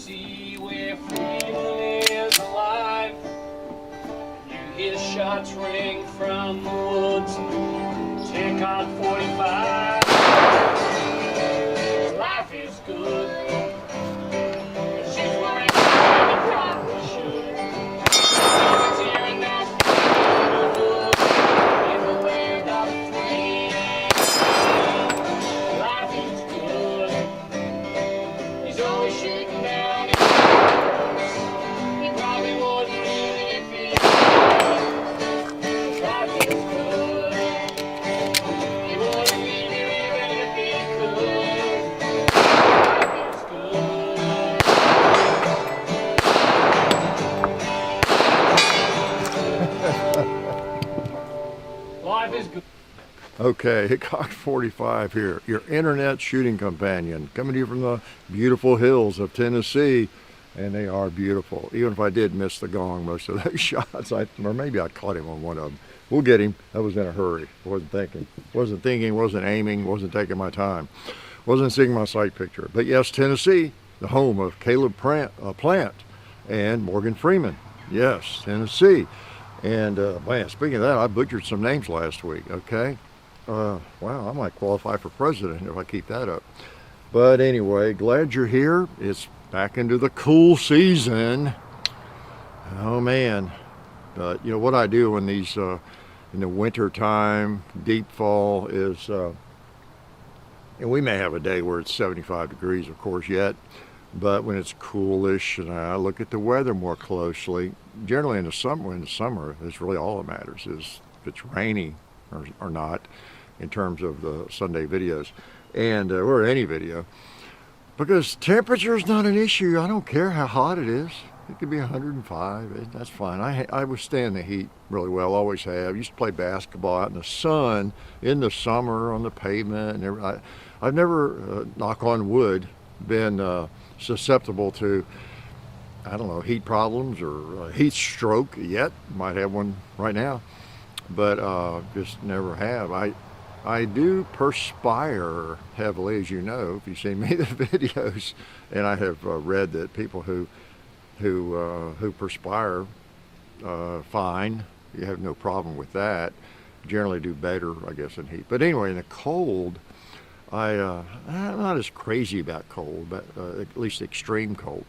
Tennessee, where freedom is alive. You hear shots ring from the woods, take on 45. Life is good. She's wearing the proper should. She's hearing that in the land of the free. Life is good. He's always shaking down his clothes. He probably wouldn't really if he life is good. He wouldn't leave you even if he could. Life is good. Life is good. Okay, Hickok 45 here, your internet shooting companion, coming to you from the beautiful hills of Tennessee, and they are beautiful. Even if I did miss the gong most of those shots, or maybe I caught him on one of them. We'll get him. I was in a hurry. Wasn't thinking, wasn't aiming, wasn't taking my time, wasn't seeing my sight picture. But yes, Tennessee, the home of Caleb Plant and Morgan Freeman. Yes, Tennessee. And man, speaking of that, I butchered some names last week. Okay. Wow, I might qualify for president if I keep that up. But anyway, glad you're here. It's back into the cool season. Oh man. But you know what I do when these, in the winter time, deep fall is, and we may have a day where it's 75 degrees, of course, yet. But when it's coolish and I look at the weather more closely, generally in the summer, it's really all that matters is if it's rainy or not, in terms of the Sunday videos and or any video, because temperature is not an issue. I don't care how hot it is. It could be 105. That's fine. I withstand the heat really well. Always have. Used to play basketball out in the sun in the summer on the pavement. And I've never, knock on wood, been susceptible to, I don't know, heat problems or heat stroke yet. Might have one right now, but just never have. I do perspire heavily, as you know, if you see me the videos, and I have read that people who perspire fine, you have no problem with that. Generally do better, I guess, in heat. But anyway, in the cold, I'm not as crazy about cold, but at least extreme cold.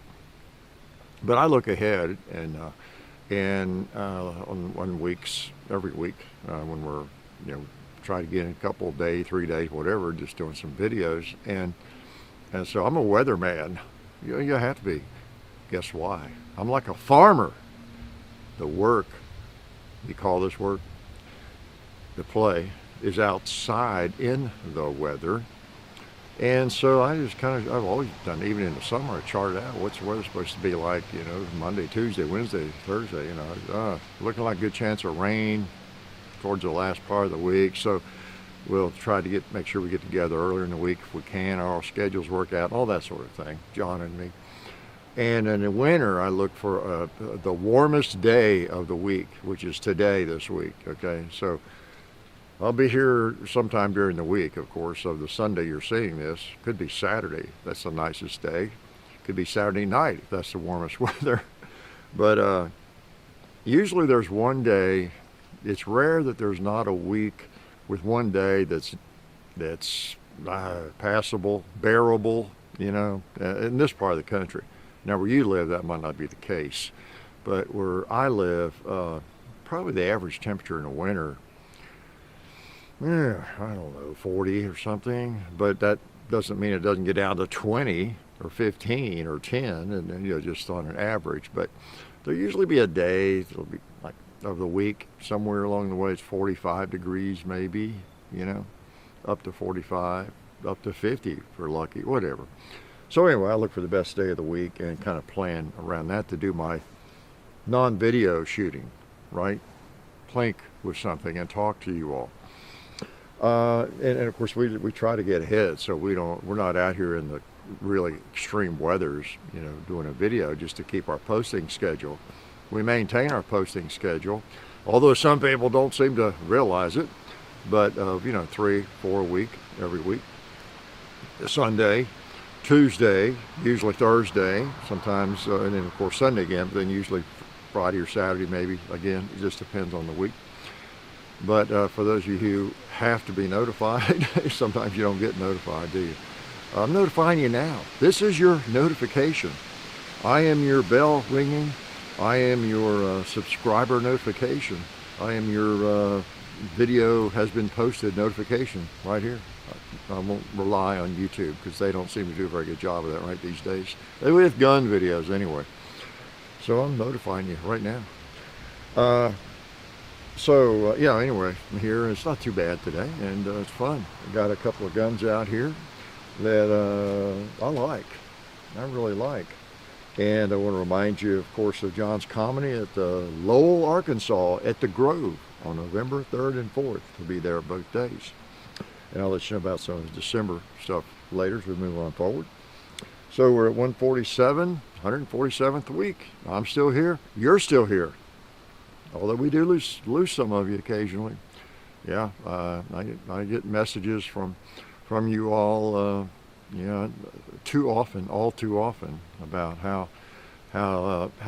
But I look ahead and on weeks, every week, when we're, try to get in a couple of days, 3 days, whatever, just doing some videos. And so I'm a weatherman. You have to be. Guess why? I'm like a farmer. The work, we call this work, the play, is outside in the weather. And so I just I've always done, even in the summer, I charted out what's the weather supposed to be like, Monday, Tuesday, Wednesday, Thursday, looking like a good chance of rain towards the last part of the week. So we'll try to make sure we get together earlier in the week if we can, our schedules work out, all that sort of thing, John and me. And in the winter, I look for the warmest day of the week, which is today, this week, okay? So I'll be here sometime during the week, of course, of the Sunday you're seeing this. Could be Saturday, that's the nicest day. Could be Saturday night, if that's the warmest weather. But usually there's one day. It's rare that there's not a week with one day that's passable, bearable, in this part of the country. Now, where you live, that might not be the case. But where I live, probably the average temperature in the winter, I don't know, 40 or something. But that doesn't mean it doesn't get down to 20 or 15 or 10, and just on an average. But there'll usually be a day, it'll be like, of the week, somewhere along the way, it's 45 degrees maybe, up to 45, up to 50 if we're lucky, whatever. So anyway, I look for the best day of the week and kind of plan around that to do my non-video shooting, right? Plink with something and talk to you all. And of course, we try to get ahead, so we're not out here in the really extreme weathers, doing a video just to keep our posting schedule. We maintain our posting schedule, although some people don't seem to realize it, but 3-4 a week, every week. Sunday, Tuesday, usually Thursday, sometimes, and then of course Sunday again, but then usually Friday or Saturday maybe again. It just depends on the week. But for those of you who have to be notified, sometimes you don't get notified, do you? I'm notifying you now. This is your notification. I am your bell ringing. I am your subscriber notification. I am your video has been posted notification right here. I won't rely on YouTube because they don't seem to do a very good job of that right these days. They with gun videos anyway. So I'm notifying you right now. Yeah, anyway, I'm here. It's not too bad today, and it's fun. I got a couple of guns out here that I like. I really like. And I want to remind you, of course, of John's comedy at Lowell, Arkansas, at the Grove on November 3rd and 4th. We'll be there both days. And I'll let you know about some of the December stuff later as we move on forward. So we're at 147th week. I'm still here. You're still here. Although we do lose some of you occasionally. Yeah, I get messages from you all, all too often about how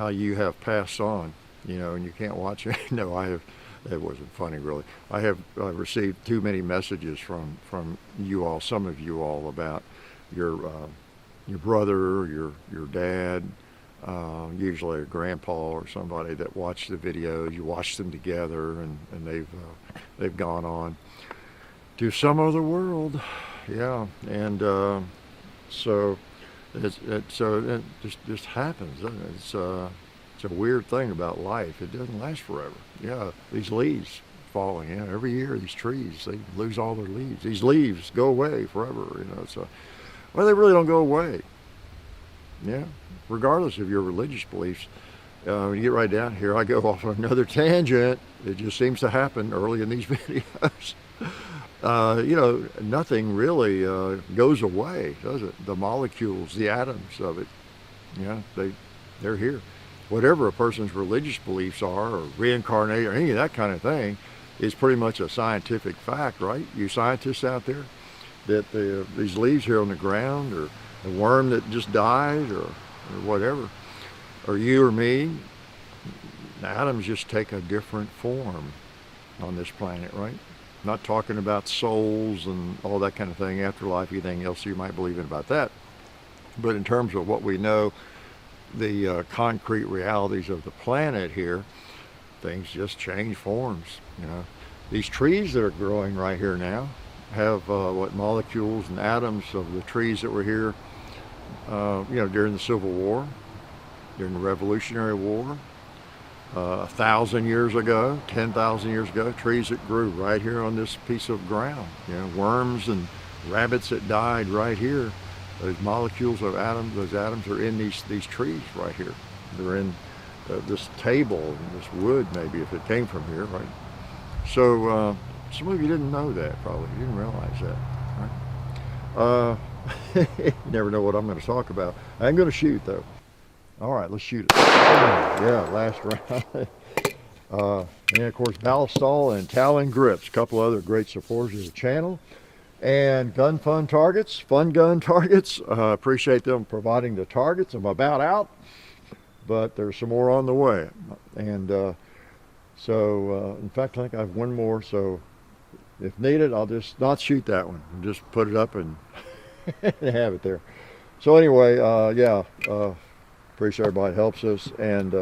you have passed on, and you can't watch it. No, I have. It wasn't funny, really. I've received too many messages from you all, some of you all, about your brother, your dad, usually a grandpa or somebody that watched the videos. You watched them together, and they've gone on to some other world. Yeah, and so it just happens. It's a weird thing about life. It doesn't last forever. Yeah, these leaves falling. Yeah, every year these trees, they lose all their leaves. These leaves go away forever. So well, they really don't go away. Yeah, regardless of your religious beliefs. When you get right down here, I go off on another tangent. It just seems to happen early in these videos. Nothing really goes away, does it? The molecules, the atoms of it, they're here. Whatever a person's religious beliefs are, or reincarnate, or any of that kind of thing, is pretty much a scientific fact, right? You scientists out there, that these leaves here on the ground, or a worm that just died, or whatever, or you or me, atoms just take a different form on this planet, right? Not talking about souls and all that kind of thing, afterlife, anything else you might believe in about that. But in terms of what we know, the concrete realities of the planet here, things just change forms. These trees that are growing right here now have molecules and atoms of the trees that were here, during the Civil War, during the Revolutionary War, 1,000 years ago, 10,000 years ago, trees that grew right here on this piece of ground. Worms and rabbits that died right here. Those molecules of atoms, those atoms are in these trees right here. They're in this table, this wood maybe, if it came from here, right? So some of you didn't know that, probably. You didn't realize that, right? You never know what I'm going to talk about. I'm going to shoot, though. All right, let's shoot it. Yeah, last round. And of course, Ballistol and Talon Grips, a couple other great supporters of the channel. And Gun Fun Targets, Fun Gun Targets. Appreciate them providing the targets. I'm about out, but there's some more on the way. And in fact, I think I have one more. So if needed, I'll just not shoot that one. I'll just put it up and have it there. So anyway, appreciate everybody helps us. And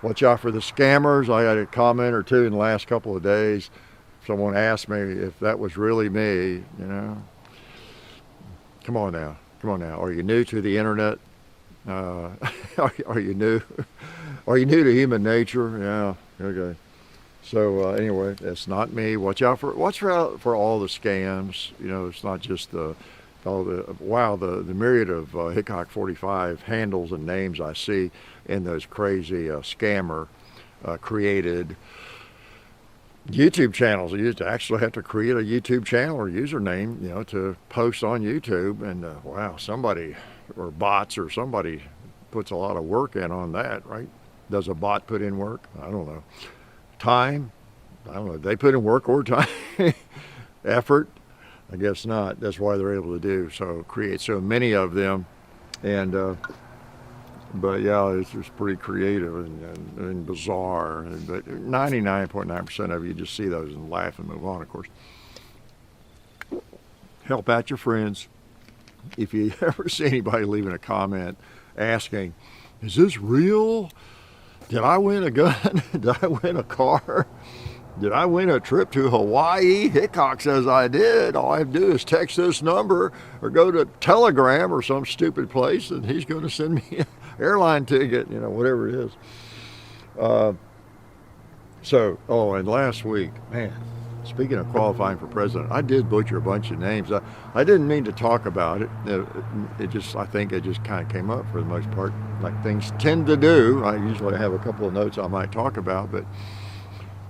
watch out for the scammers. I got a comment or two in the last couple of days. Someone asked me if that was really me, Come on now. Are you new to the internet? Are you new? Are you new to human nature? Yeah. Okay. So anyway, that's not me. Watch out for all the scams. It's not just the myriad of Hickok 45 handles and names I see in those crazy scammer created YouTube channels. You actually have to create a YouTube channel or username, to post on YouTube. And wow, somebody, or bots, or somebody puts a lot of work in on that, right? Does a bot put in work? I don't know. Time? I don't know. They put in work or time, effort. I guess not. That's why they're able to create so many of them. And but yeah, it's just pretty creative and bizarre. But 99.9% of you just see those and laugh and move on, of course. Help out your friends. If you ever see anybody leaving a comment asking, is this real? Did I win a gun? Did I win a car? Did I win a trip to Hawaii? Hickok says I did. All I have to do is text this number or go to Telegram or some stupid place and he's going to send me an airline ticket, whatever it is. And last week, man, speaking of qualifying for president, I did butcher a bunch of names. I didn't mean to talk about it. I think it just kind of came up for the most part, like things tend to do. I usually have a couple of notes I might talk about, but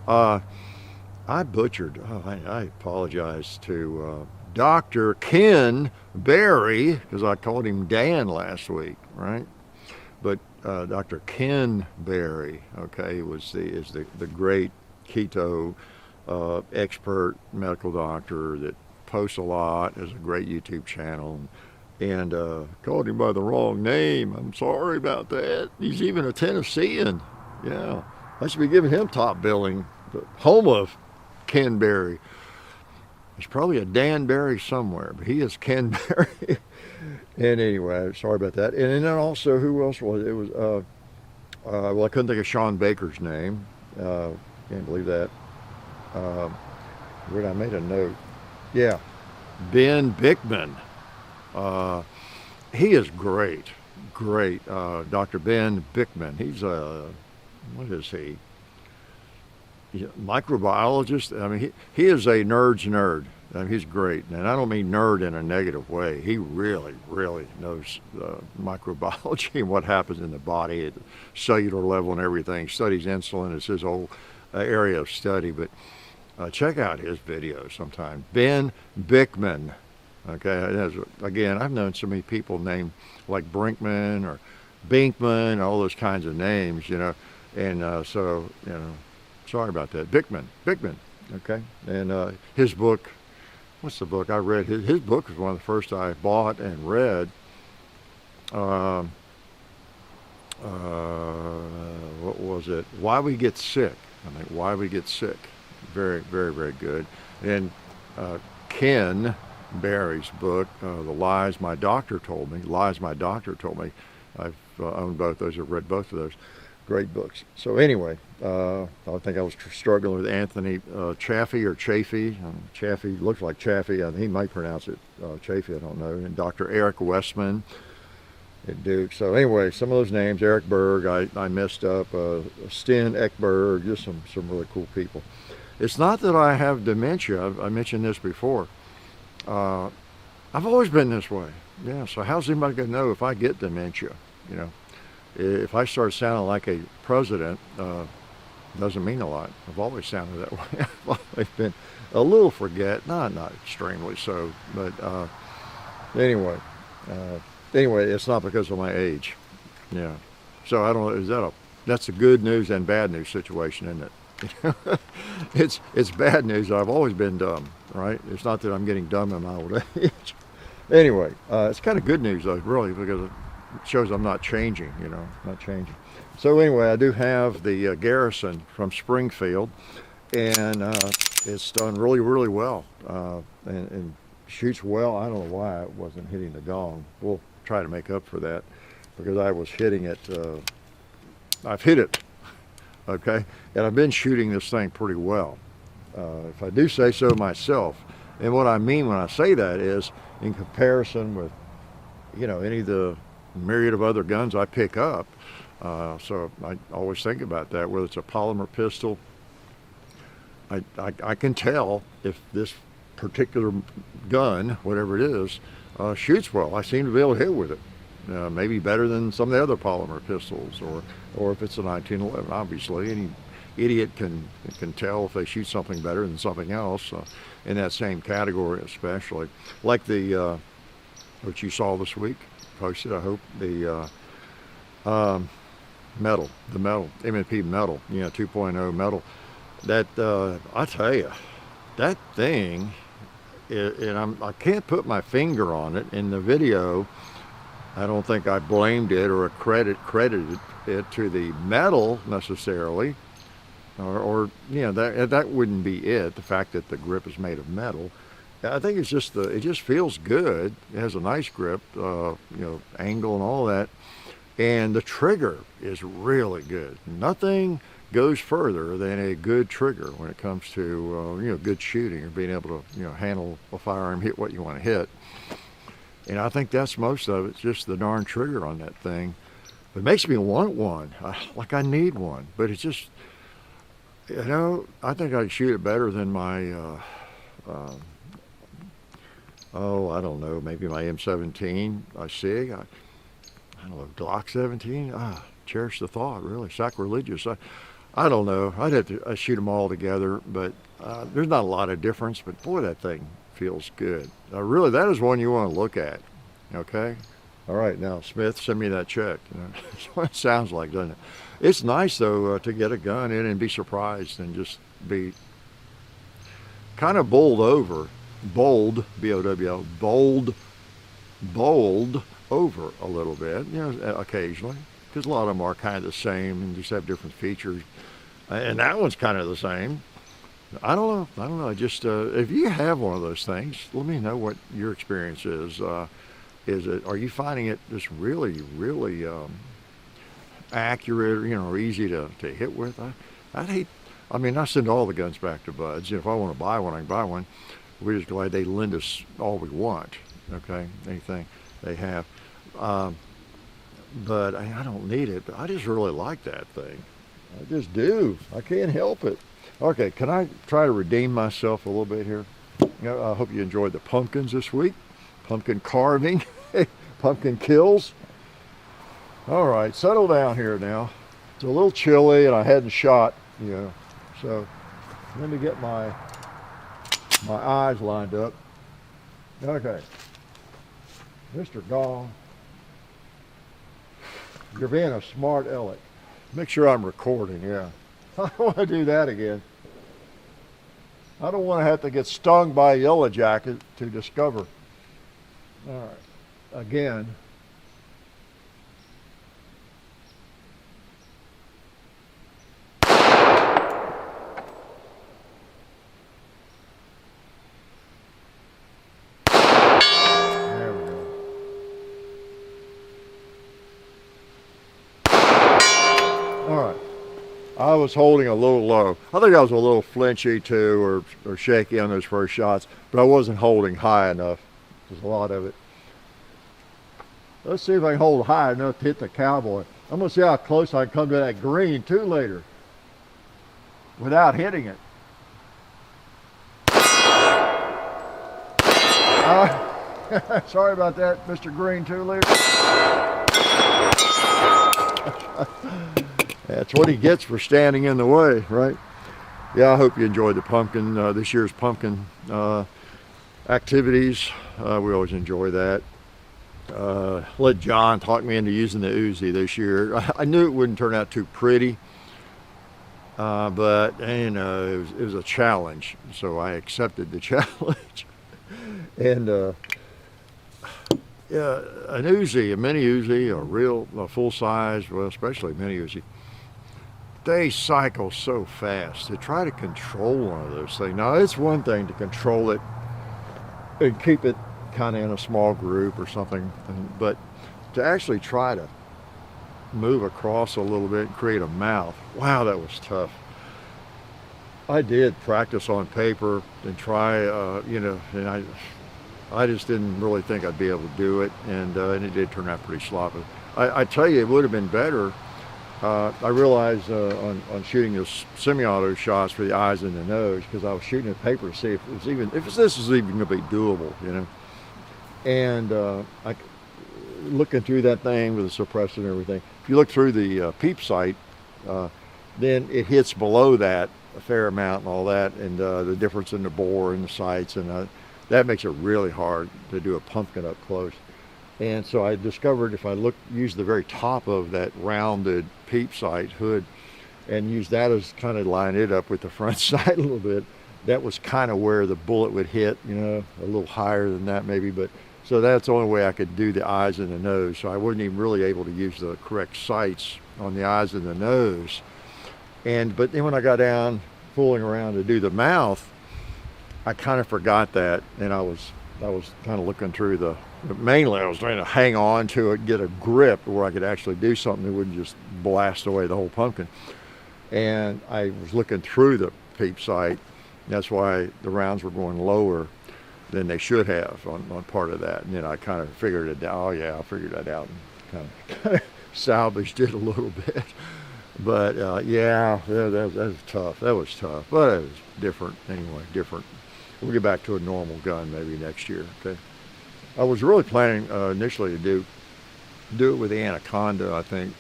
I butchered. I apologize to Dr. Ken Berry, because I called him Dan last week, right? But Dr. Ken Berry, okay, is the great keto expert medical doctor that posts a lot, has a great YouTube channel, and called him by the wrong name. I'm sorry about that. He's even a Tennessean. Yeah, I should be giving him top billing. The home of Ken Berry. There's probably a Dan Berry somewhere, but he is Ken Berry. And anyway, sorry about that. And then also, who else was it? It was, I couldn't think of Sean Baker's name. Can't believe that. Where I made a note. Yeah, Ben Bickman. He is great. Dr. Ben Bickman. He's what is he? Microbiologist. I mean, he is a nerd's nerd. I mean, he's great, and I don't mean nerd in a negative way. He really knows microbiology and what happens in the body at the cellular level and everything. Studies insulin. It's his whole area of study. But check out his videos sometime. Ben Bickman. Okay, again, I've known so many people named like Brinkman or Binkman, all those kinds of names, and sorry about that. Bickman, okay? And his book, what's the book I read? His book was one of the first I bought and read. What was it? Why We Get Sick. Why We Get Sick. Very good. And Ken Berry's book, The Lies My Doctor Told Me. I've owned both those, I've read both of those. Great books. So anyway, I think I was struggling with Anthony Chaffee or Chafee. Chaffee looks like Chaffee. He might pronounce it Chafee, I don't know. And Dr. Eric Westman at Duke. So anyway, some of those names, Eric Berg, I messed up. Sten Ekberg, just some really cool people. It's not that I have dementia. I mentioned this before. I've always been this way. Yeah, so how's anybody going to know if I get dementia? If I start sounding like a president, doesn't mean a lot. I've always sounded that way. I've always been a little not extremely so, but anyway, it's not because of my age. Yeah. So I don't know, that's a good news and bad news situation, isn't it? It's bad news. I've always been dumb, right? It's not that I'm getting dumb in my old age. Anyway, it's kind of good news though, really, because it shows I'm not changing, not changing. So anyway, I do have the Garrison from Springfield, and it's done really well, and shoots well. I don't know why I wasn't hitting the gong. We'll try to make up for that, because I was hitting it. I've hit it, okay, and I've been shooting this thing pretty well, if I do say so myself. And what I mean when I say that is, in comparison with, any of the myriad of other guns I pick up. So I always think about that, whether it's a polymer pistol. I can tell if this particular gun, whatever it is, shoots well. I seem to be able to hit with it. Maybe better than some of the other polymer pistols, or if it's a 1911, obviously. Any idiot can tell if they shoot something better than something else, in that same category especially. Like the, what you saw this week, posted, I hope, the metal, M&P metal, 2.0 metal. That, I tell you, that thing and I can't put my finger on it. In the video, I don't think I blamed it or credited it to the metal necessarily, or you know, that wouldn't be it. The fact that the grip is made of metal. I think it's just it just feels good. It has a nice grip, you know, angle and all that, and the trigger is really good. Nothing goes further than a good trigger when it comes to you know, good shooting or being able to, you know, handle a firearm, hit what you want to hit. And I think that's most of it. It's just the darn trigger on that thing. It makes me want one, like I need one. But it's just, you know, I think I can shoot it better than my, oh, I don't know, maybe my M17 I SIG. I don't know, Glock 17. Cherish the thought, really, sacrilegious. I don't know. I'd have to shoot them all together, but there's not a lot of difference. But boy, that thing feels good. Really, that is one you want to look at. Okay. All right, now Smith, send me that check. You know, that's what it sounds like, doesn't it? It's nice though to get a gun in and be surprised and just be kind of bold, B-O-W-L, bold over a little bit, you know, occasionally, because a lot of them are kind of the same and just have different features. And that one's kind of the same. I don't know. Just if you have one of those things, let me know what your experience is. Are you finding it just really accurate, or, you know, or easy to hit with? I mean, I send all the guns back to buds. If I want to buy one, I can buy one. We're just glad they lend us all we want. Okay, anything they have. But I don't need it. But I just really like that thing. I just do. I can't help it. Okay, can I try to redeem myself a little bit here? You know, I hope you enjoyed the pumpkins this week. Pumpkin carving, pumpkin kills. All right, settle down here now. It's a little chilly and I hadn't shot, you know. So let me get my eyes lined up. Okay, Mr. Gong, you're being a smart aleck. Make sure I'm recording, yeah. I don't want to do that again. I don't want to have to get stung by a yellow jacket to discover. All right, again. There we go. All right. I was holding a little low. I think I was a little flinchy too, or shaky on those first shots, but I wasn't holding high enough. There's a lot of it. Let's see if I can hold high enough to hit the cowboy. I'm gonna see how close I can come to that green too later without hitting it. Sorry about that, Mr. Green 2-liter. That's what he gets for standing in the way, right? Yeah, I hope you enjoyed the pumpkin, this year's pumpkin activities. We always enjoy that. Let John talk me into using the Uzi this year. I knew it wouldn't turn out too pretty, but you know, it was a challenge, so I accepted the challenge. And yeah, an Uzi, a mini Uzi, a full size, well, especially mini Uzi, they cycle so fast. To try to control one of those things. Now, it's one thing to control it and keep it kind of in a small group or something, but to actually try to move across a little bit and create a mouth, wow, that was tough. I did practice on paper and try, you know, and I just didn't really think I'd be able to do it, and it did turn out pretty sloppy. I tell you, it would have been better. I realized on shooting those semi-auto shots for the eyes and the nose, because I was shooting the paper to see if this was even going to be doable, you know. And I looking through that thing with the suppressor and everything. If you look through the peep sight, then it hits below that a fair amount and all that, and the difference in the bore and the sights, and that makes it really hard to do a pumpkin up close. And so I discovered if I use the very top of that rounded peep sight hood and use that as kind of line it up with the front sight a little bit, that was kind of where the bullet would hit, you know, a little higher than that maybe, but so that's the only way I could do the eyes and the nose. So I wasn't even really able to use the correct sights on the eyes and the nose. But then when I got down fooling around to do the mouth, I kind of forgot that, and I was kind of looking through mainly I was trying to hang on to it, get a grip where I could actually do something that wouldn't just blast away the whole pumpkin. And I was looking through the peep sight. That's why the rounds were going lower than they should have on part of that. And then I kind of figured it out. Oh yeah, I figured that out and kind of salvaged it a little bit. But yeah, that was tough. That was tough. But it was different anyway, different. We'll get back to a normal gun maybe next year, okay? I was really planning initially to do it with the Anaconda, I think,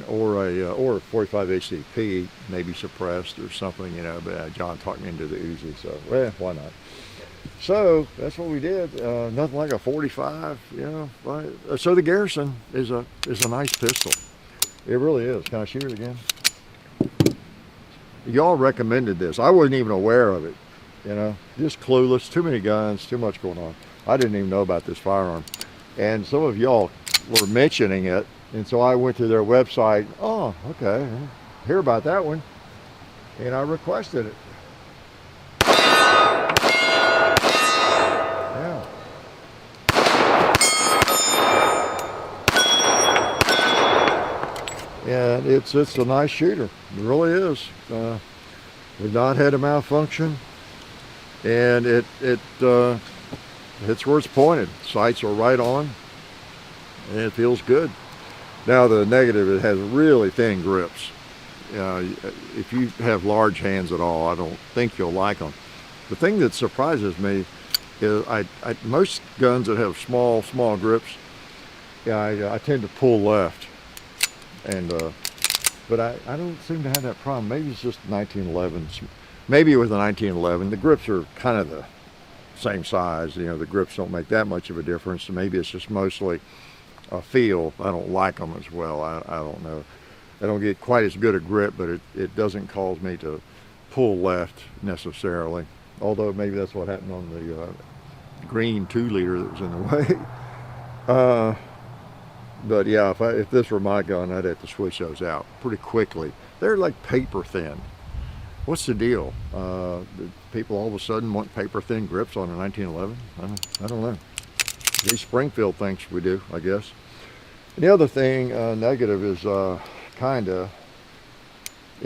or a 45 HCP, maybe suppressed or something, you know. But John talked me into the Uzi, so well, why not? So that's what we did. Nothing like a 45, you know. So the Garrison is a nice pistol. It really is. Can I shoot it again? Y'all recommended this. I wasn't even aware of it, you know. Just clueless. Too many guns. Too much going on. I didn't even know about this firearm. And some of y'all were mentioning it. And so I went to their website. Oh, okay. Hear about that one. And I requested it. Yeah. And it's a nice shooter. It really is. We've not had a malfunction. And it hits where it's pointed. Sights are right on. And it feels good. Now the negative, it has really thin grips. If you have large hands at all, I don't think you'll like them. The thing that surprises me is most guns that have small grips, I tend to pull left. But I don't seem to have that problem. Maybe it's just 1911s. Maybe with a 1911, the grips are kind of the same size. You know, the grips don't make that much of a difference. So maybe it's just mostly a feel. I don't like them as well. I don't know. I don't get quite as good a grip, but it doesn't cause me to pull left necessarily. Although maybe that's what happened on the green 2-liter that was in the way. But yeah, if this were my gun, I'd have to switch those out pretty quickly. They're like paper thin. What's the deal? Do people all of a sudden want paper thin grips on a 1911? I don't know. At least Springfield thinks we do, I guess. And the other thing, negative, is yeah,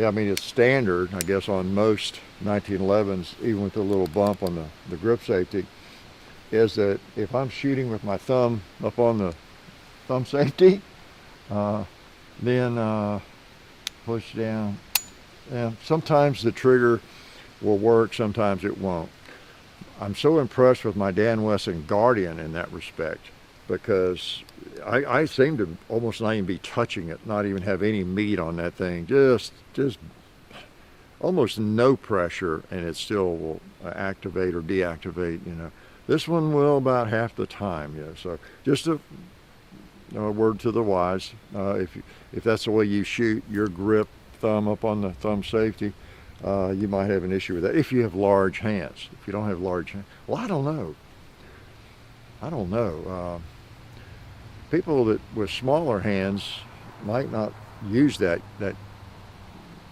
I mean, it's standard, I guess, on most 1911s, even with the little bump on the grip safety, is that if I'm shooting with my thumb up on the thumb safety, then push down. And sometimes the trigger will work, sometimes it won't. I'm so impressed with my Dan Wesson Guardian in that respect, because I seem to almost not even be touching it, not even have any meat on that thing, just almost no pressure, and it still will activate or deactivate, you know. This one will about half the time, you know. So just a word to the wise, if that's the way you shoot, your grip, thumb up on the thumb safety, you might have an issue with that if you have large hands. If you don't have large hands, well, I don't know. People that with smaller hands might not use that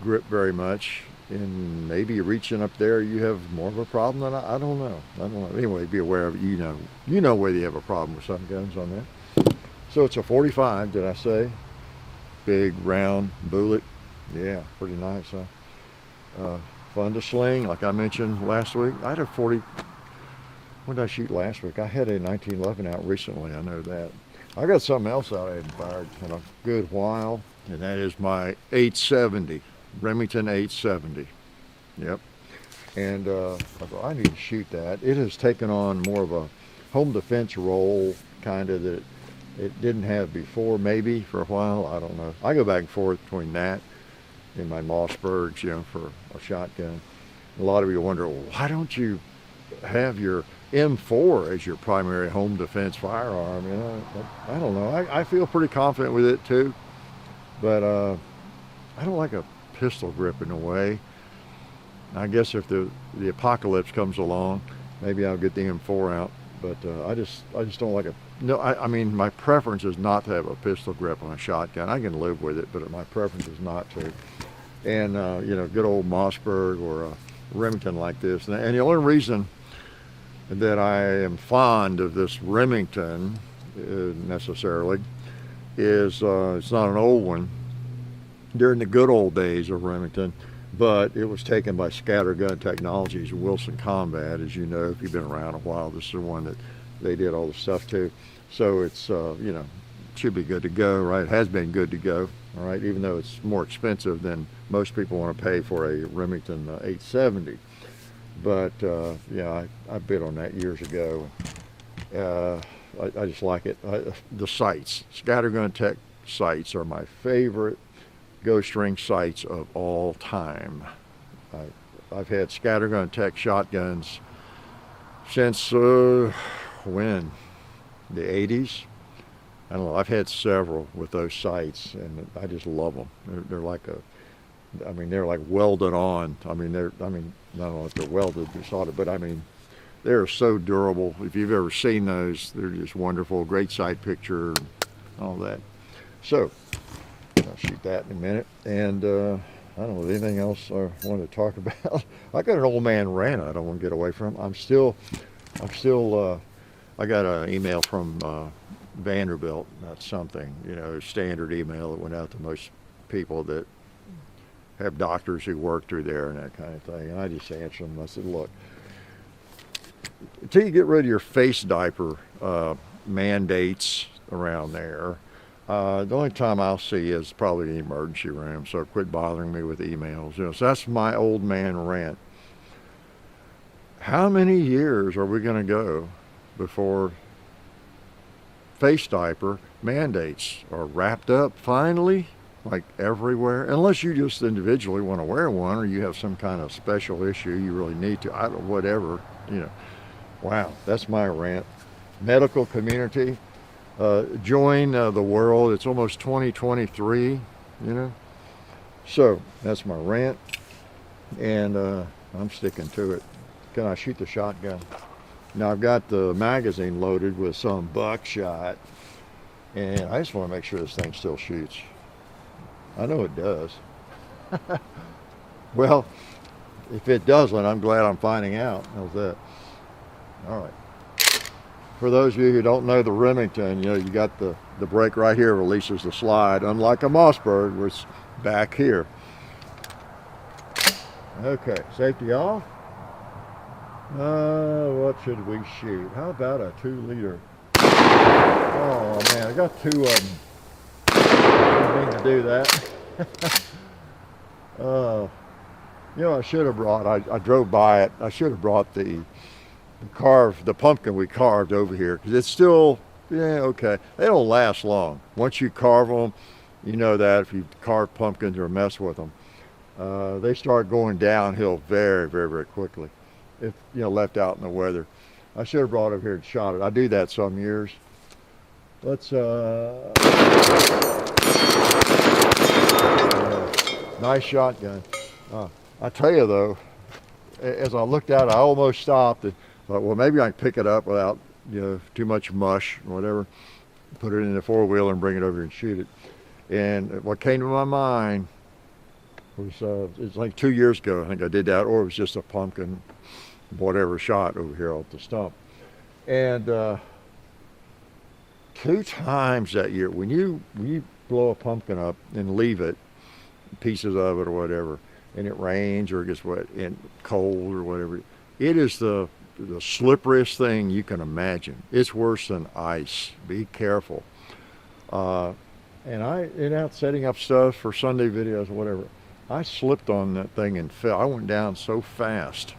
grip very much, and maybe reaching up there you have more of a problem than I don't know. Anyway, be aware of it. You know whether you have a problem with some guns on that. So it's a 45, did I say? Big round bullet. Yeah, pretty nice, huh? Fun to sling, like I mentioned last week. I had a 40. What did I shoot last week? I had a 1911 out recently, I know that. I got something else out I hadn't fired in a good while, and that is my 870, Remington 870. Yep. And I thought, I need to shoot that. It has taken on more of a home defense role, kind of, that it didn't have before, maybe, for a while. I don't know. I go back and forth between that and my Mossbergs, you know, for a shotgun. A lot of you wonder, well, why don't you have your M4 as your primary home defense firearm? You know, I don't know. I feel pretty confident with it too, but I don't like a pistol grip in a way. I guess if the apocalypse comes along, maybe I'll get the M4 out. But I just don't like it. No, I mean, my preference is not to have a pistol grip on a shotgun. I can live with it, but my preference is not to. And you know, good old Mossberg or a Remington like this. And the only reason that I am fond of this Remington necessarily is it's not an old one. During the good old days of Remington, but it was taken by Scattergun Technologies Wilson Combat. As you know, if you've been around a while, this is the one that they did all the stuff to. So it's, you know, should be good to go, right? It has been good to go, all right, even though it's more expensive than most people want to pay for a Remington 870. But, yeah, I bid on that years ago. I just like it. The sights, Scattergun Tech sights are my favorite ghost ring sights of all time. I've had Scattergun Tech shotguns since when? The 80s? I don't know. I've had several with those sights, and I just love them. They're like I mean, they're like welded on. I mean, I don't know if they're welded or soldered, but I mean, they're so durable. If you've ever seen those, they're just wonderful. Great sight picture, and all that. So, I'll shoot that in a minute. And I don't know, anything else I want to talk about? I got an old man rant I don't want to get away from. I got an email from Vanderbilt about something, you know, standard email that went out to most people that have doctors who work through there and that kind of thing. And I just answered them. I said, look, until you get rid of your face diaper mandates around there, the only time I'll see is probably the emergency room, so quit bothering me with emails. You know, so that's my old man rant. How many years are we going to go before face diaper mandates are wrapped up finally, like everywhere? Unless you just individually want to wear one, or you have some kind of special issue you really need to. I don't, whatever, you know. Wow, that's my rant. Medical community. Join the world. It's almost 2023, you know. So that's my rant, and I'm sticking to it. Can I shoot the shotgun? Now I've got the magazine loaded with some buckshot, and I just want to make sure this thing still shoots. I know it does. Well, if it doesn't, I'm glad I'm finding out. How's that? All right. For those of you who don't know the Remington, you know, you got the brake right here releases the slide, unlike a Mossberg, where it's back here. Okay, safety off. What should we shoot? How about a 2-liter? Oh man, I got 2 of them. I didn't mean to do that. You know, I should have brought, I drove by it, I should have brought the pumpkin we carved over here, because it's still, yeah, okay. They don't last long. Once you carve them, you know that if you carve pumpkins or mess with them, they start going downhill very, very, very quickly if, you know, left out in the weather. I should have brought it over here and shot it. I do that some years. Let's, nice shotgun. I tell you though, as I looked at it, I almost stopped and thought, well, maybe I can pick it up without, you know, too much mush or whatever. Put it in the 4-wheeler and bring it over here and shoot it. And what came to my mind was, it's like 2 years ago, I think I did that, or it was just a pumpkin, whatever shot over here off the stump. And 2 times that year, when you blow a pumpkin up and leave it, pieces of it or whatever, and it rains or it gets wet and cold or whatever, it is the slipperiest thing you can imagine. It's worse than ice. Be careful. And out setting up stuff for Sunday videos or whatever, I slipped on that thing and fell. I went down so fast.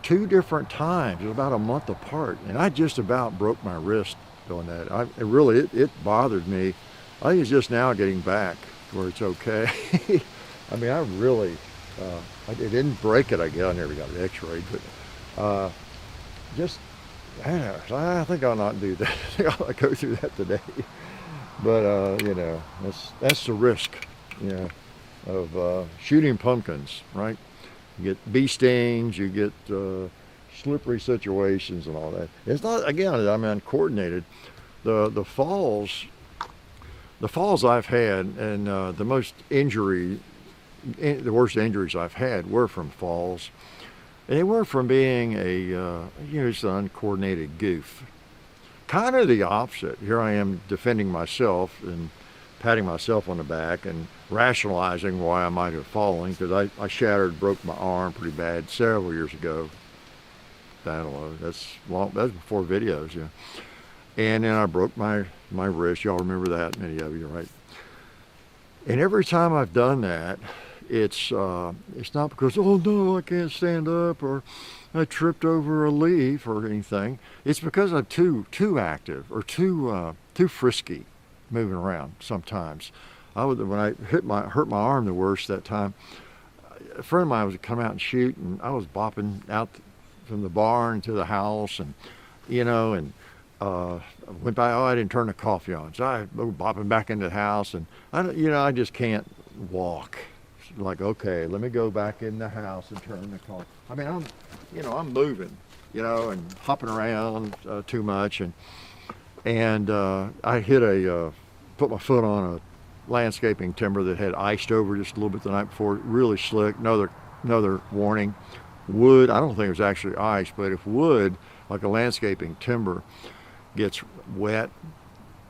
2 different times, it was about a month apart, and I just about broke my wrist doing that. It bothered me. I think it's just now getting back where it's okay. I mean, it didn't break it, I guess. I never got it x-rayed, but just, I don't know, I think I'll not do that. I think I'll go through that today. But, you know, that's the risk, you know, of shooting pumpkins, right? You get bee stings, you get slippery situations and all that. It's not, again, I'm uncoordinated. The falls I've had, and the worst injuries I've had were from falls. And they were from being just an uncoordinated goof. Kind of the opposite. Here I am defending myself and patting myself on the back and rationalizing why I might have fallen, because I broke my arm pretty bad several years ago. I don't know, that's before videos, yeah. And then I broke my wrist. Y'all remember that, many of you, right? And every time I've done that, it's not because, oh no, I can't stand up, or I tripped over a leaf or anything. It's because I'm too active or too frisky moving around sometimes. When I hurt my arm the worst that time, a friend of mine was come out and shoot, and I was bopping out from the barn to the house, and went by. Oh, I didn't turn the coffee on, so I was bopping back into the house, and I just can't walk. Like, okay, let me go back in the house and turn the coffee. I mean, I'm moving, and hopping around too much, and I put my foot on a landscaping timber that had iced over just a little bit the night before, really slick. Another warning. Wood, I don't think it was actually ice, but if wood, like a landscaping timber, gets wet,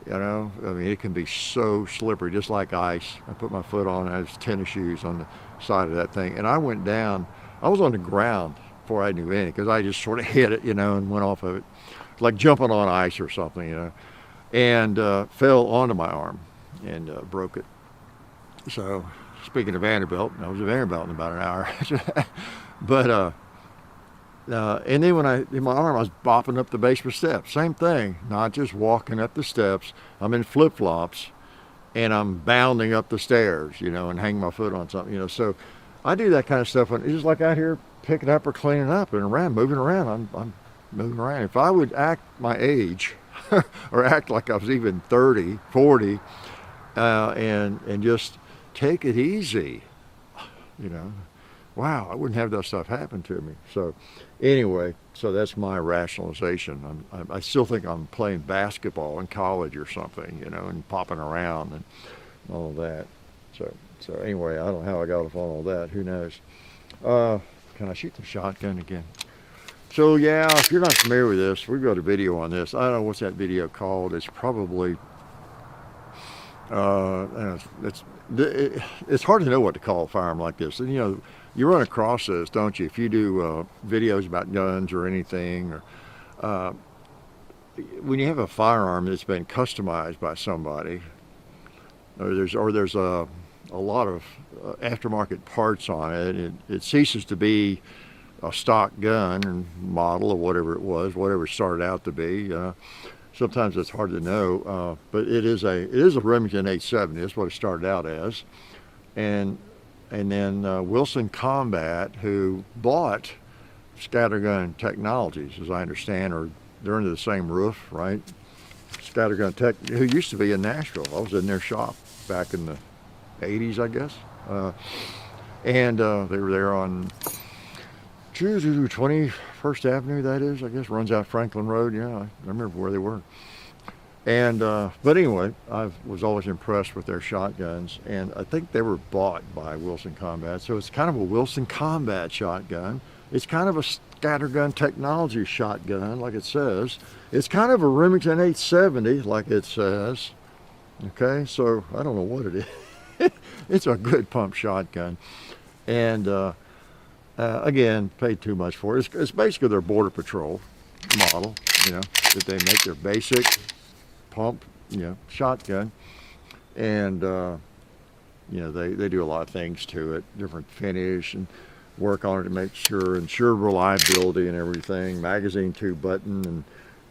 I mean, it can be so slippery, just like ice. I put my foot on, I had tennis shoes on the side of that thing, and I went down. I was on the ground before I knew anything, because I just sort of hit it, and went off of it, like jumping on ice or something, and fell onto my arm and broke it. So, speaking of Vanderbilt, I was at Vanderbilt in about an hour. But and then in my arm, I was bopping up the basement steps. Same thing, not just walking up the steps. I'm in flip-flops, and I'm bounding up the stairs, and hanging my foot on something, So I do that kind of stuff. It's just like out here picking up or cleaning up and moving around. I'm moving around. If I would act my age, or act like I was even 30, 40, and just take it easy, wow, I wouldn't have that stuff happen to me. So anyway, that's my rationalization. I still think I'm playing basketball in college or something, and popping around and all that. So anyway, I don't know how I got off on all that. Who knows? Can I shoot the shotgun again? So yeah, if you're not familiar with this, we've got a video on this. I don't know what's that video called. It's probably, it's hard to know what to call a firearm like this. And you run across this, don't you? If you do videos about guns or anything, or when you have a firearm that's been customized by somebody, or there's a lot of aftermarket parts on it, it ceases to be a stock gun and model or whatever it was, whatever it started out to be. Sometimes it's hard to know, but it is a Remington 870. That's what it started out as, and then Wilson Combat, who bought Scattergun Technologies, as I understand, or they're under the same roof, right? Scattergun Tech, who used to be in Nashville. I was in their shop back in the 80s, I guess, and they were there on 21st Avenue, that is, I guess, runs out Franklin Road. Yeah, I remember where they were. And but anyway, I was always impressed with their shotguns, and I think they were bought by Wilson Combat, so it's kind of a Wilson Combat shotgun. It's kind of a Scattergun Technologies shotgun, like it says. It's kind of a Remington 870, like it says. Okay, so I don't know what it is. It's a good pump shotgun, and again, paid too much for it. It's basically their Border Patrol model, that they make their basic pump, shotgun, and they do a lot of things to it, different finish and work on it to make ensure reliability and everything. Magazine 2 button and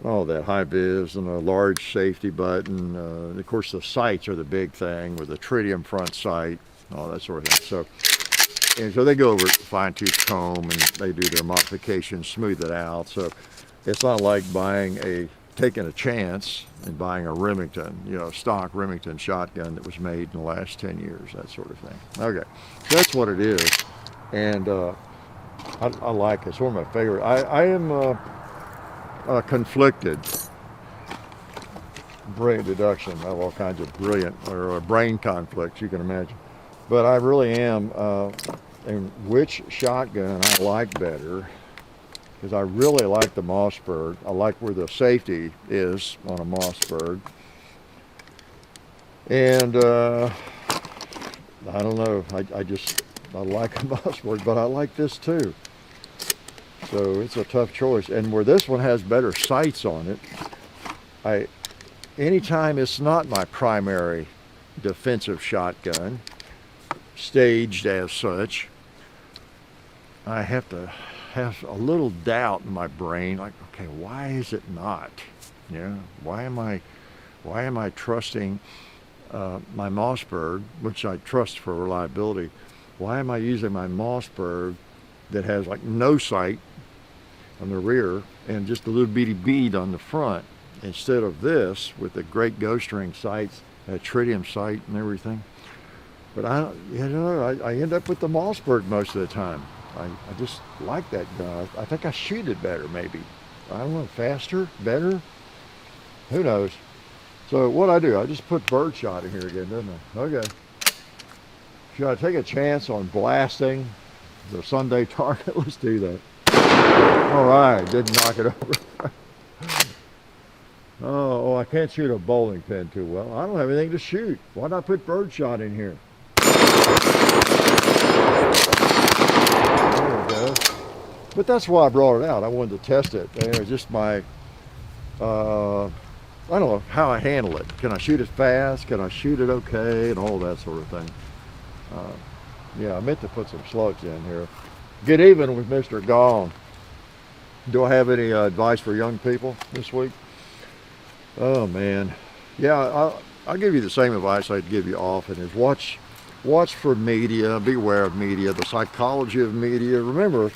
all that, high vis, and a large safety button. Of course, the sights are the big thing with the tritium front sight, all that sort of thing. So they go over it, fine-tooth comb, and they do their modifications, smooth it out. So it's not like taking a chance and buying a Remington, stock Remington shotgun that was made in the last 10 years, that sort of thing. Okay, so that's what it is. And I like it. It's one of my favorite. I am conflicted. Brain deduction. I have all kinds of brilliant or brain conflicts, you can imagine. But I really am. And which shotgun I like better? Because I really like the Mossberg. I like where the safety is on a Mossberg. And I don't know. I like a Mossberg, but I like this too. So it's a tough choice. And where this one has better sights on it, anytime it's not my primary defensive shotgun, staged as such, I have to have a little doubt in my brain, like, okay, why is it not? You know, why am I trusting my Mossberg, which I trust for reliability? Why am I using my Mossberg that has like no sight on the rear and just a little bitty bead on the front, instead of this with the great ghost ring sights, that tritium sight and everything? But I end up with the Mossberg most of the time. I just like that gun. I think I shoot it better, maybe. I don't know, faster, better? Who knows? So what I do, I just put birdshot in here again, don't I? Okay. Should I take a chance on blasting the Sunday target? Let's do that. All right, didn't knock it over. Oh, I can't shoot a bowling pin too well. I don't have anything to shoot. Why not put birdshot in here? But that's why I brought it out. I wanted to test it. It was just my, I don't know how I handle it. Can I shoot it fast? Can I shoot it okay? And all that sort of thing. Yeah, I meant to put some slugs in here. Get even with Mr. Gong. Do I have any advice for young people this week? Oh man. Yeah, I'll give you the same advice I'd give you often, is watch for media, beware of media, the psychology of media. Remember,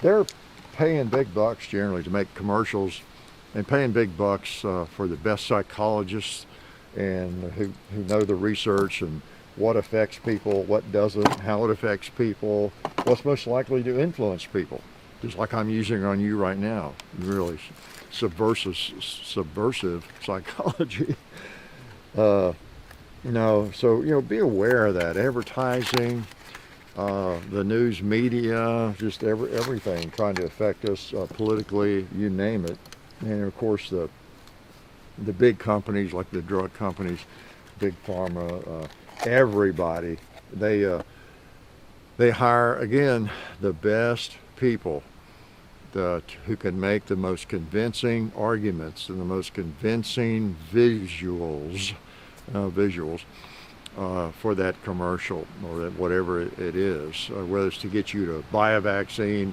they're paying big bucks generally to make commercials, and paying big bucks for the best psychologists and who know the research and what affects people, what doesn't, how it affects people, what's most likely to influence people. Just like I'm using on you right now, really subversive psychology. So be aware of that. Advertising, the news media, just everything trying to affect us politically, you name it. And of course the big companies like the drug companies, big pharma, everybody, they hire, again, the best people who can make the most convincing arguments and the most convincing visuals for that commercial or that whatever it is, whether it's to get you to buy a vaccine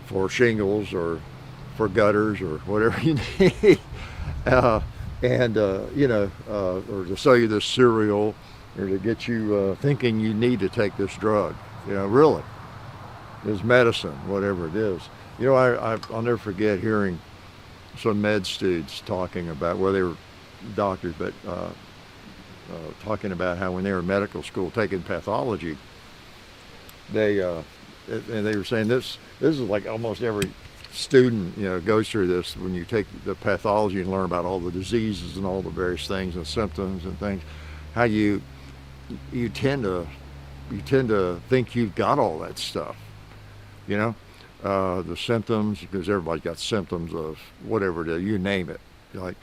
for shingles or for gutters or whatever you need, or to sell you this cereal, or to get you thinking you need to take this drug. Really, it's medicine, whatever it is. I'll never forget hearing some med students talking about, well, they were doctors, but talking about how when they were in medical school taking pathology, they were saying this is like almost every student goes through this when you take the pathology and learn about all the diseases and all the various things and symptoms and things, how you tend to think you've got all that stuff, the symptoms, because everybody's got symptoms of whatever it is, you name it. Like,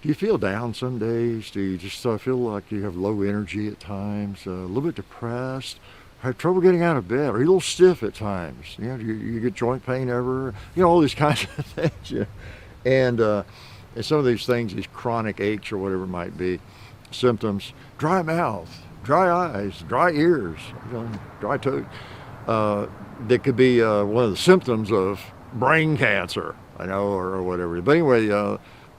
do you feel down some days? Do you just feel like you have low energy at times? A little bit depressed? Have trouble getting out of bed? Are you a little stiff at times? Do you get joint pain ever? All these kinds of things. And some of these things, these chronic aches or whatever it might be, symptoms, dry mouth, dry eyes, dry ears, dry toes. That could be one of the symptoms of brain cancer, or whatever. But anyway,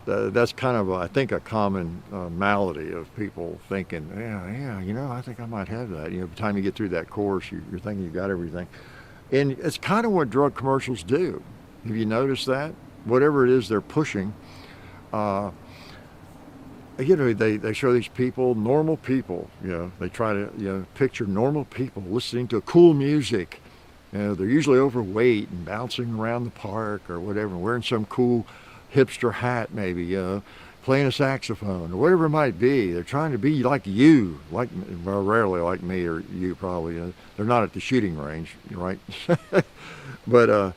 that's kind of, I think, a common malady of people thinking, I think I might have that. By the time you get through that course, you're thinking you got everything. And it's kind of what drug commercials do. Have you noticed that? Whatever it is they're pushing, they show these people, normal people, they try to, picture normal people listening to cool music You know, they're usually overweight and bouncing around the park or whatever, wearing some cool hipster hat maybe, you know, playing a saxophone or whatever it might be. They're trying to be like you, well, rarely like me or you probably. You know, they're not at the shooting range, right? But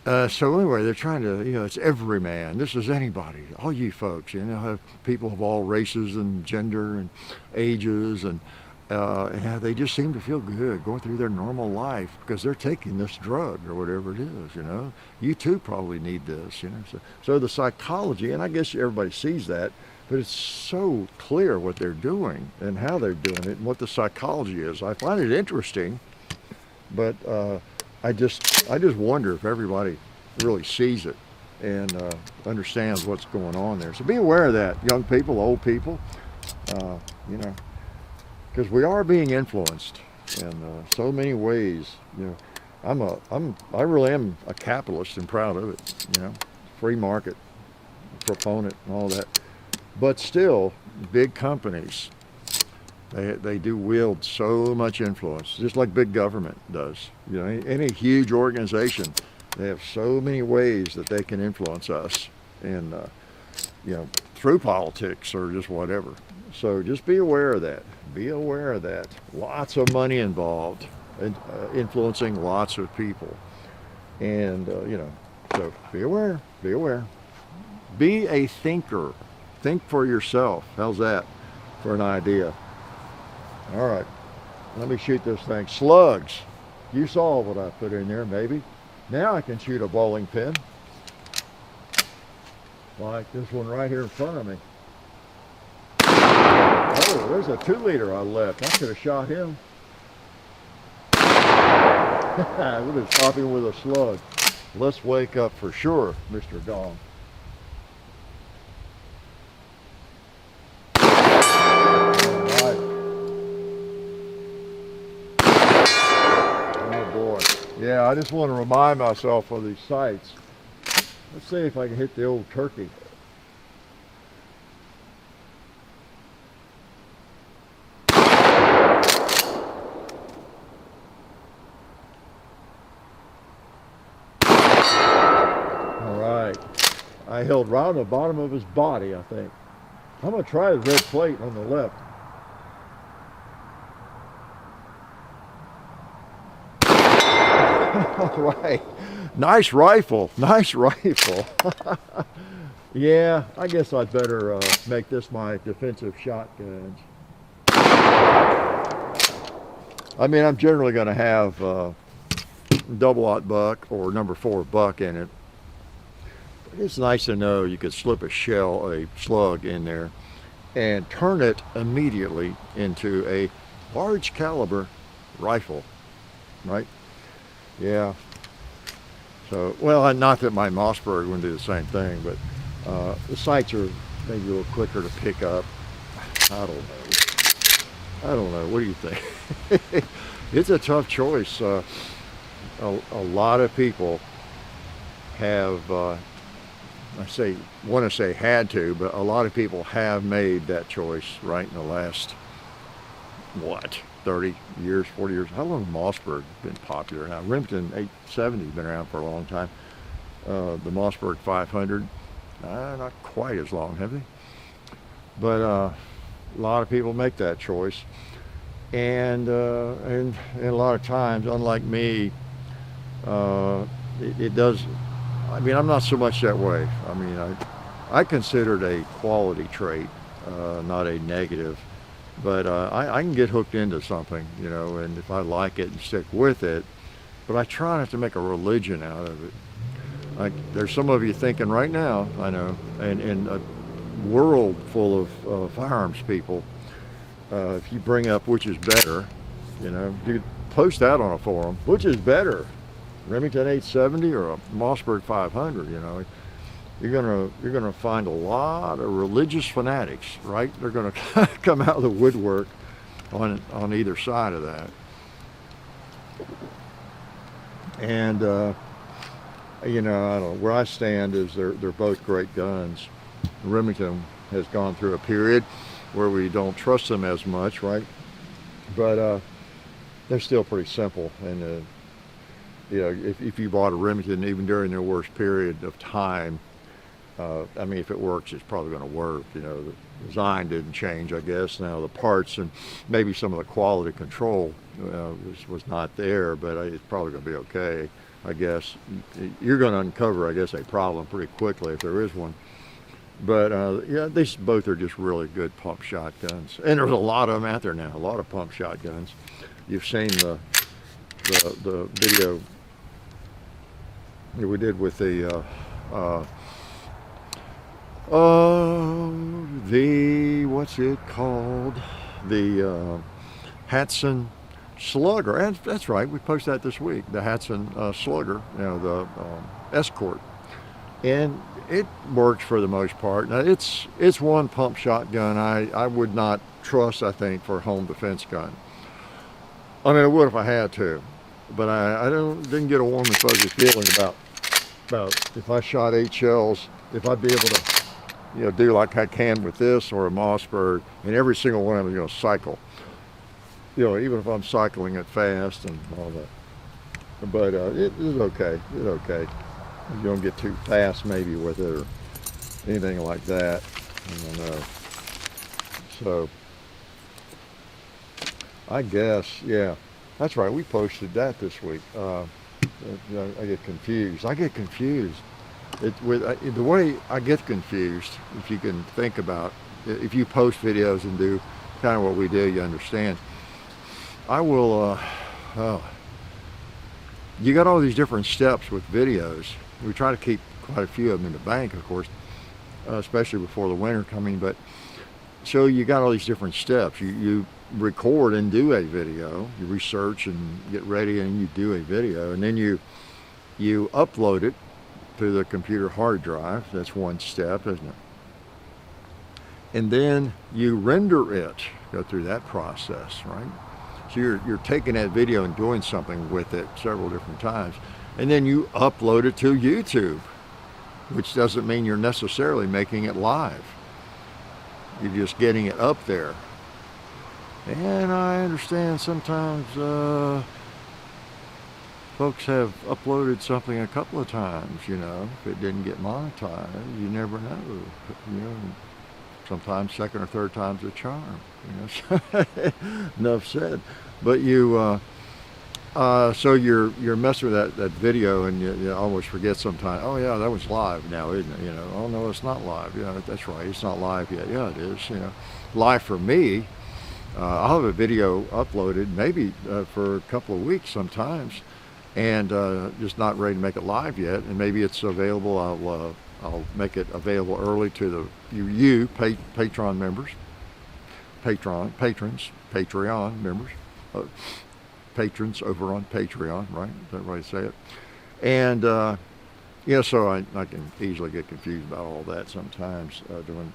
so anyway, they're trying to, you know, it's every man. This is anybody, all you folks, you know, have people of all races and gender and ages, and they just seem to feel good going through their normal life because they're taking this drug or whatever it is, you know. You too probably need this, you know. So the psychology, and I guess everybody sees that, but it's so clear what they're doing and how they're doing it and what the psychology is. I find it interesting, but I just wonder if everybody really sees it and understands what's going on there. So be aware of that, young people, old people, you know, because we are being influenced in so many ways. You know, I really am a capitalist and proud of it. You know, free market proponent and all that. But still, big companies, they do wield so much influence, just like big government does. You know, any huge organization, they have so many ways that they can influence us, and you know, through politics or just whatever. So just be aware of that. Be aware of that. Lots of money involved, and influencing lots of people, and you know, so be aware. Be aware. Be a thinker. Think for yourself. How's that for an idea? All right, let me shoot this thing. Slugs. You saw what I put in there, maybe. Now I can shoot a bowling pin. Like this one right here in front of me. Oh, there's a 2-liter I left. I could have shot him. We've been stopping with a slug. Let's wake up for sure, Mr. Dong. Yeah, I just want to remind myself of these sights. Let's see if I can hit the old turkey. All right. I held right on the bottom of his body, I think. I'm going to try the red plate on the left. All right. Nice rifle. Nice rifle. Yeah, I guess I'd better make this my defensive shotguns. I mean, I'm generally going to have double-aught buck or number 4 buck in it. But it's nice to know you could slip a slug in there and turn it immediately into a large caliber rifle, right? Yeah. So, well, not that my Mossberg wouldn't do the same thing, but the sights are maybe a little quicker to pick up. I don't know. What do you think? It's a tough choice. A lot of people have, want to say had to, but a lot of people have made that choice right in the last, 30 years, 40 years. How long has Mossberg been popular now? Remington 870 has been around for a long time. The Mossberg 500, not quite as long, have they? But a lot of people make that choice. And a lot of times, unlike me, it does, I mean, I'm not so much that way. I mean, I consider it a quality trait, not a negative. But I can get hooked into something, you know, and if I like it and stick with it, but I try not to make a religion out of it. Like, there's some of you thinking right now, I know, and in a world full of firearms people, if you bring up which is better, you know, you post that on a forum, which is better, Remington 870 or a Mossberg 500, you know. You're gonna find a lot of religious fanatics, right? They're gonna come out of the woodwork on either side of that. And you know, I don't know, where I stand is they're both great guns. Remington has gone through a period where we don't trust them as much, right? But they're still pretty simple, and you know, if you bought a Remington, even during their worst period of time, I mean, if it works, it's probably going to work. You know, the design didn't change, I guess. Now the parts and maybe some of the quality control was not there, but it's probably going to be okay. I guess you're going to uncover, I guess, a problem pretty quickly if there is one. But yeah, these both are just really good pump shotguns, and there's a lot of them out there now. A lot of pump shotguns. You've seen the video that we did with the what's it called? The Hatson Slugger. And that's right, we posted that this week. The Hatson Slugger, you know, the Escort, and it works for the most part. Now it's one pump shotgun I would not trust, I think, for a home defense gun. I mean, I would if I had to, but I didn't get a warm and fuzzy feeling about if I shot 8 shells, if I'd be able to, you know, do like I can with this or a Mossberg, and every single one of them is going to cycle. You know, even if I'm cycling it fast and all that. But it is okay. It's okay. You don't get too fast maybe with it or anything like that. I don't know. So I guess, yeah, that's right. We posted that this week. I get confused. The way I get confused, if you can think about, if you post videos and do kind of what we do, you understand. I will, you got all these different steps with videos. We try to keep quite a few of them in the bank, of course, especially before the winter coming. But so you got all these different steps. You record and do a video. You research and get ready, and you do a video, and then you upload it to the computer hard drive. That's one step, isn't it? And then you render it. Go through that process, right? So you're taking that video and doing something with it several different times. And then you upload it to YouTube, which doesn't mean you're necessarily making it live. You're just getting it up there. And I understand sometimes folks have uploaded something a couple of times, you know. If it didn't get monetized, you never know. You know, sometimes second or third time's a charm, you know. Enough said. But you, so you're messing with that video, and you almost forget sometimes. Oh yeah, that was live now, isn't it? You know. Oh no, it's not live. Yeah, that's right. It's not live yet. Yeah, it is. You know, live for me. I'll have a video uploaded maybe for a couple of weeks sometimes, and just not ready to make it live yet. And maybe it's available. I'll make it available early to you Patreon members, Patreon members, patrons over on Patreon, right? Is that right to say it? And yeah, so I can easily get confused about all that sometimes doing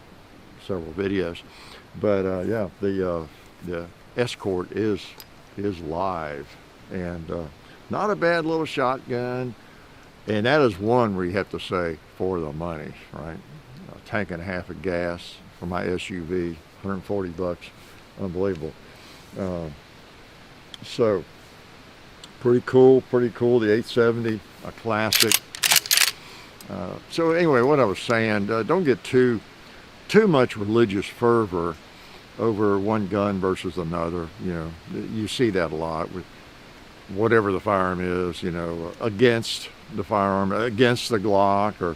several videos. But yeah, the Escort is live, and not a bad little shotgun. And that is one where you have to say, for the money, right? A tank and a half of gas for my SUV, $140, unbelievable. So pretty cool. The 870, a classic. So anyway, what I was saying, don't get too much religious fervor over one gun versus another. You know, you see that a lot with whatever the firearm is, you know, against the firearm, against the Glock, or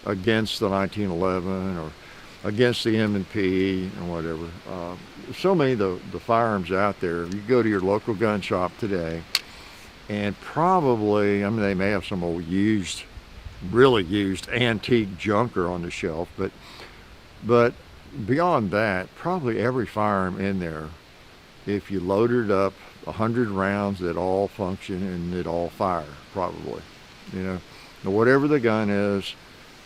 against the 1911, or against the M&P, and whatever. So many of the firearms out there. You go to your local gun shop today, and probably, I mean, they may have some old used, really used antique junker on the shelf, but beyond that, probably every firearm in there, if you loaded up 100 rounds, that all function and it all fire, probably. You know, now, whatever the gun is,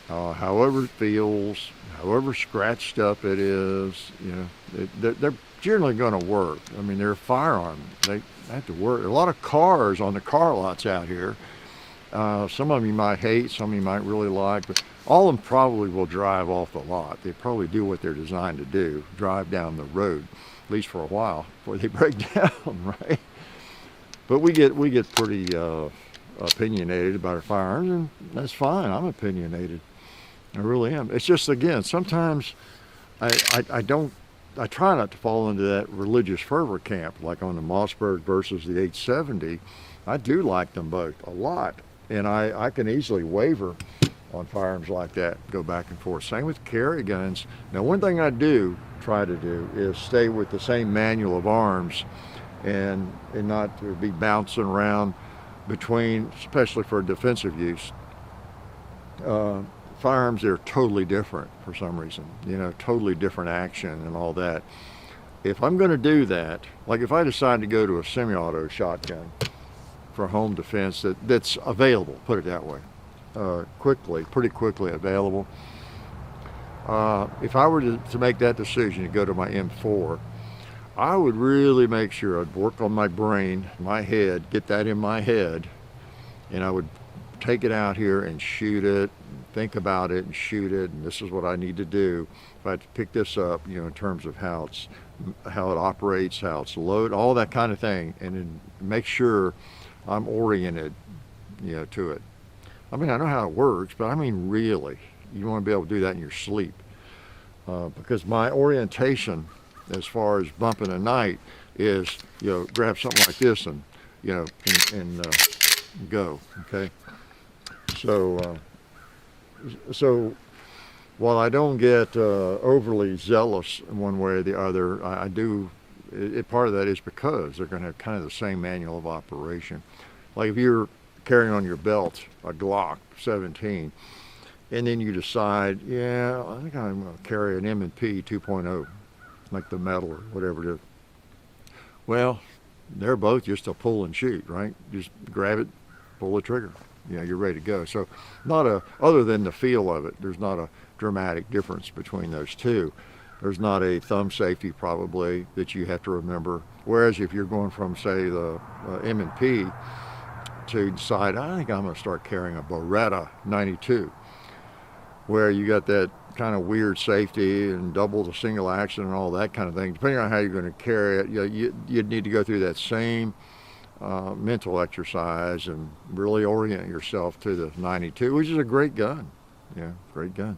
however it feels, however scratched up it is, you know, they're generally going to work. I mean, they're a firearm. They have to work. A lot of cars on the car lots out here. Some of them you might hate, some of you might really like, but all of them probably will drive off the lot. They probably do what they're designed to do, drive down the road, at least for a while, before they break down, right? But we get pretty opinionated about firearms, and that's fine. I'm opinionated. I really am. It's just, again, sometimes I try not to fall into that religious fervor camp, like on the Mossberg versus the 870. I do like them both a lot, and I can easily waver on firearms like that, go back and forth. Same with carry guns. Now, one thing I do try to do is stay with the same manual of arms, and not to be bouncing around between, especially for defensive use. Firearms are totally different for some reason, totally different action and all that. If I'm going to do that, like if I decide to go to a semi-auto shotgun for home defense that's available, put it that way, pretty quickly available. If I were to make that decision to go to my M4, I would really make sure I'd work on my brain, my head, get that in my head, and I would take it out here and shoot it, think about it and shoot it, and this is what I need to do. If I had to pick this up, in terms of how it operates, how it's loaded, all that kind of thing, and then make sure I'm oriented, to it. I mean, I know how it works, but I mean, really, you want to be able to do that in your sleep, because my orientation, as far as bumping a night, is grab something like this and and go. Okay. So while I don't get overly zealous in one way or the other, I do. Part of that is because they're going to have kind of the same manual of operation. Like if you're carrying on your belt a Glock 17, and then you decide, yeah, I think I'm going to carry an M&P 2.0, like the metal or whatever it is. Well, they're both just a pull and shoot, right? Just grab it, pull the trigger. You're ready to go. So other than the feel of it, there's not a dramatic difference between those two. There's not a thumb safety probably that you have to remember. Whereas if you're going from, say, the M&P to decide, I think I'm going to start carrying a Beretta 92, where you got that kind of weird safety and double the single action and all that kind of thing. Depending on how you're going to carry it, you'd need to go through that same mental exercise and really orient yourself to the 92, which is a great gun. Great gun.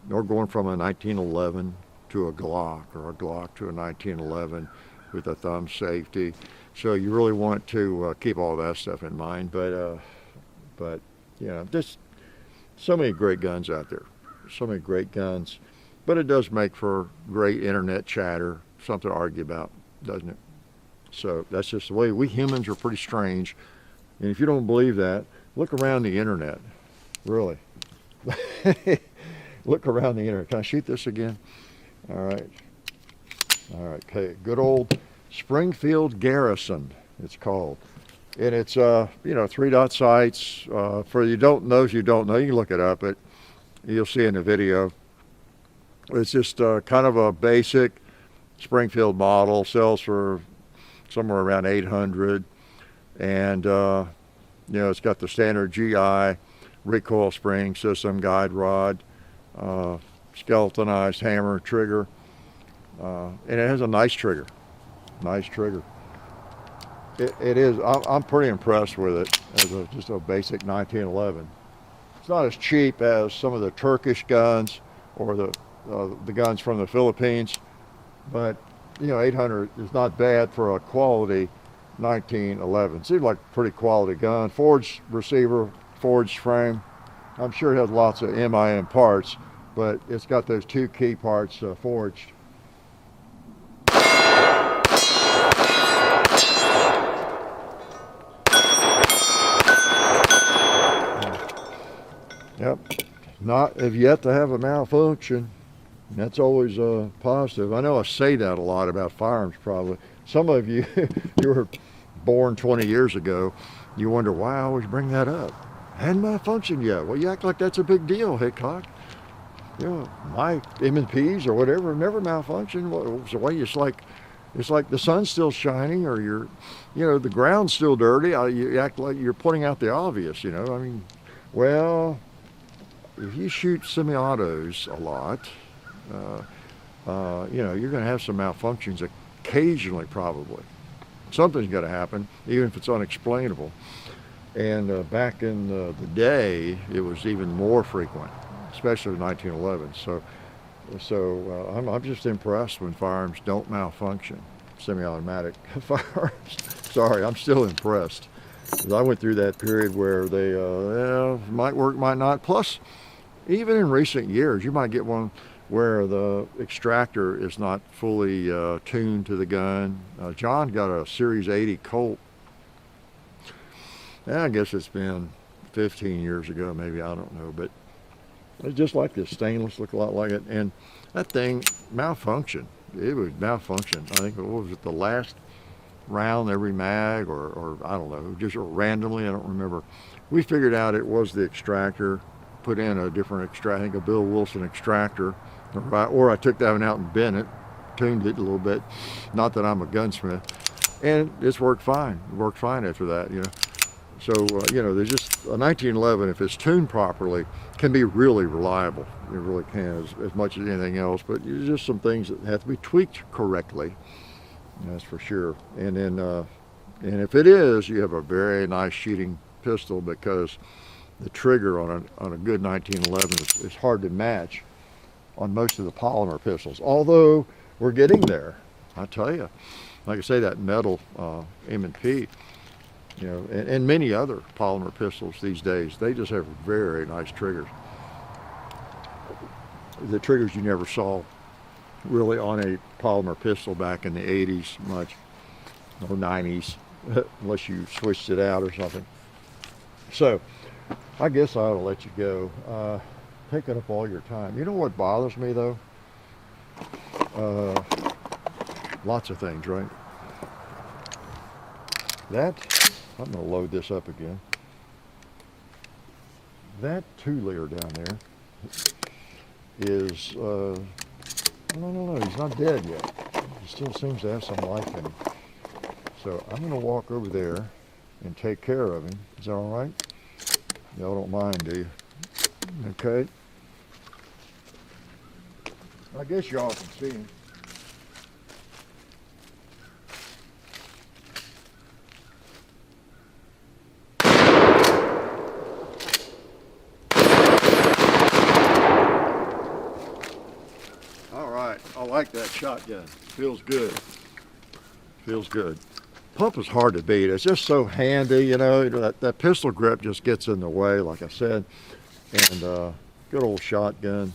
Or going from a 1911 to a Glock, or a Glock to a 1911 with a thumb safety. So you really want to keep all that stuff in mind. But there's so many great guns out there. So many great guns. But it does make for great internet chatter, something to argue about, doesn't it? So that's just the way we humans are pretty strange. And if you don't believe that, look around the internet. Really. Look around the internet. Can I shoot this again? All right. Okay. Good old Springfield Garrison, it's called. And it's, 3-dot sights. For you don't know, you can look it up. But you'll see in the video. It's just kind of a basic Springfield model. Sells for somewhere around $800, and it's got the standard GI recoil spring system, guide rod, skeletonized hammer trigger, and it has a nice trigger. It is. I'm pretty impressed with it as just a basic 1911. It's not as cheap as some of the Turkish guns or the guns from the Philippines, but $800 is not bad for a quality 1911. Seems like a pretty quality gun. Forged receiver, forged frame. I'm sure it has lots of MIM parts, but it's got those two key parts forged. Yep. Have yet to have a malfunction. That's always positive. I know I say that a lot about firearms probably. Some of you, you were born 20 years ago, you wonder why I always bring that up. Hadn't malfunctioned yet. Well, you act like that's a big deal, Hickok. My M&Ps or whatever never malfunctioned. So why it's like the sun's still shining, or the ground's still dirty. You act like you're pointing out the obvious, well, if you shoot semi-autos a lot, you're going to have some malfunctions occasionally, probably. something's going to happen, even if it's unexplainable. And back in the day, it was even more frequent, especially in 1911. So I'm just impressed when firearms don't malfunction, semi-automatic firearms. Sorry, I'm still impressed. I went through that period where they might work, might not. Plus, even in recent years, you might get one where the extractor is not fully tuned to the gun. John got a Series 80 Colt. And I guess it's been 15 years ago, maybe, I don't know. But it's just like this stainless, looked a lot like it. And that thing malfunctioned. It would malfunction. I think, what was it, the last round every mag, or I don't know, just randomly, I don't remember. We figured out it was the extractor, put in a different extractor, I think a Bill Wilson extractor, or I took that one out and bent it, tuned it a little bit. Not that I'm a gunsmith. And it's worked fine. It worked fine after that, you know. So, you know, there's just a 1911, if it's tuned properly, can be really reliable. It really can, as much as anything else. But there's just some things that have to be tweaked correctly. That's for sure. And then, and if it is, you have a very nice shooting pistol, because the trigger on a good 1911 is hard to match on most of the polymer pistols. Although we're getting there, I tell you. Like I say, that metal M&P, you know, and many other polymer pistols these days, they just have very nice triggers. The triggers you never saw really on a polymer pistol back in the 80s much, or 90s, unless you switched it out or something. So I guess I ought to let you go. Taking up all your time. You know what bothers me though? Lots of things, right? I'm going to load this up again. That 2-liter down there is, no, he's not dead yet. He still seems to have some life in him. So I'm going to walk over there and take care of him. Is that all right? Y'all don't mind, do you? Okay. I guess y'all can see him. I like that shotgun. Feels good. Feels good. Pump is hard to beat. It's just so handy, you know. That pistol grip just gets in the way, like I said. And good old shotgun.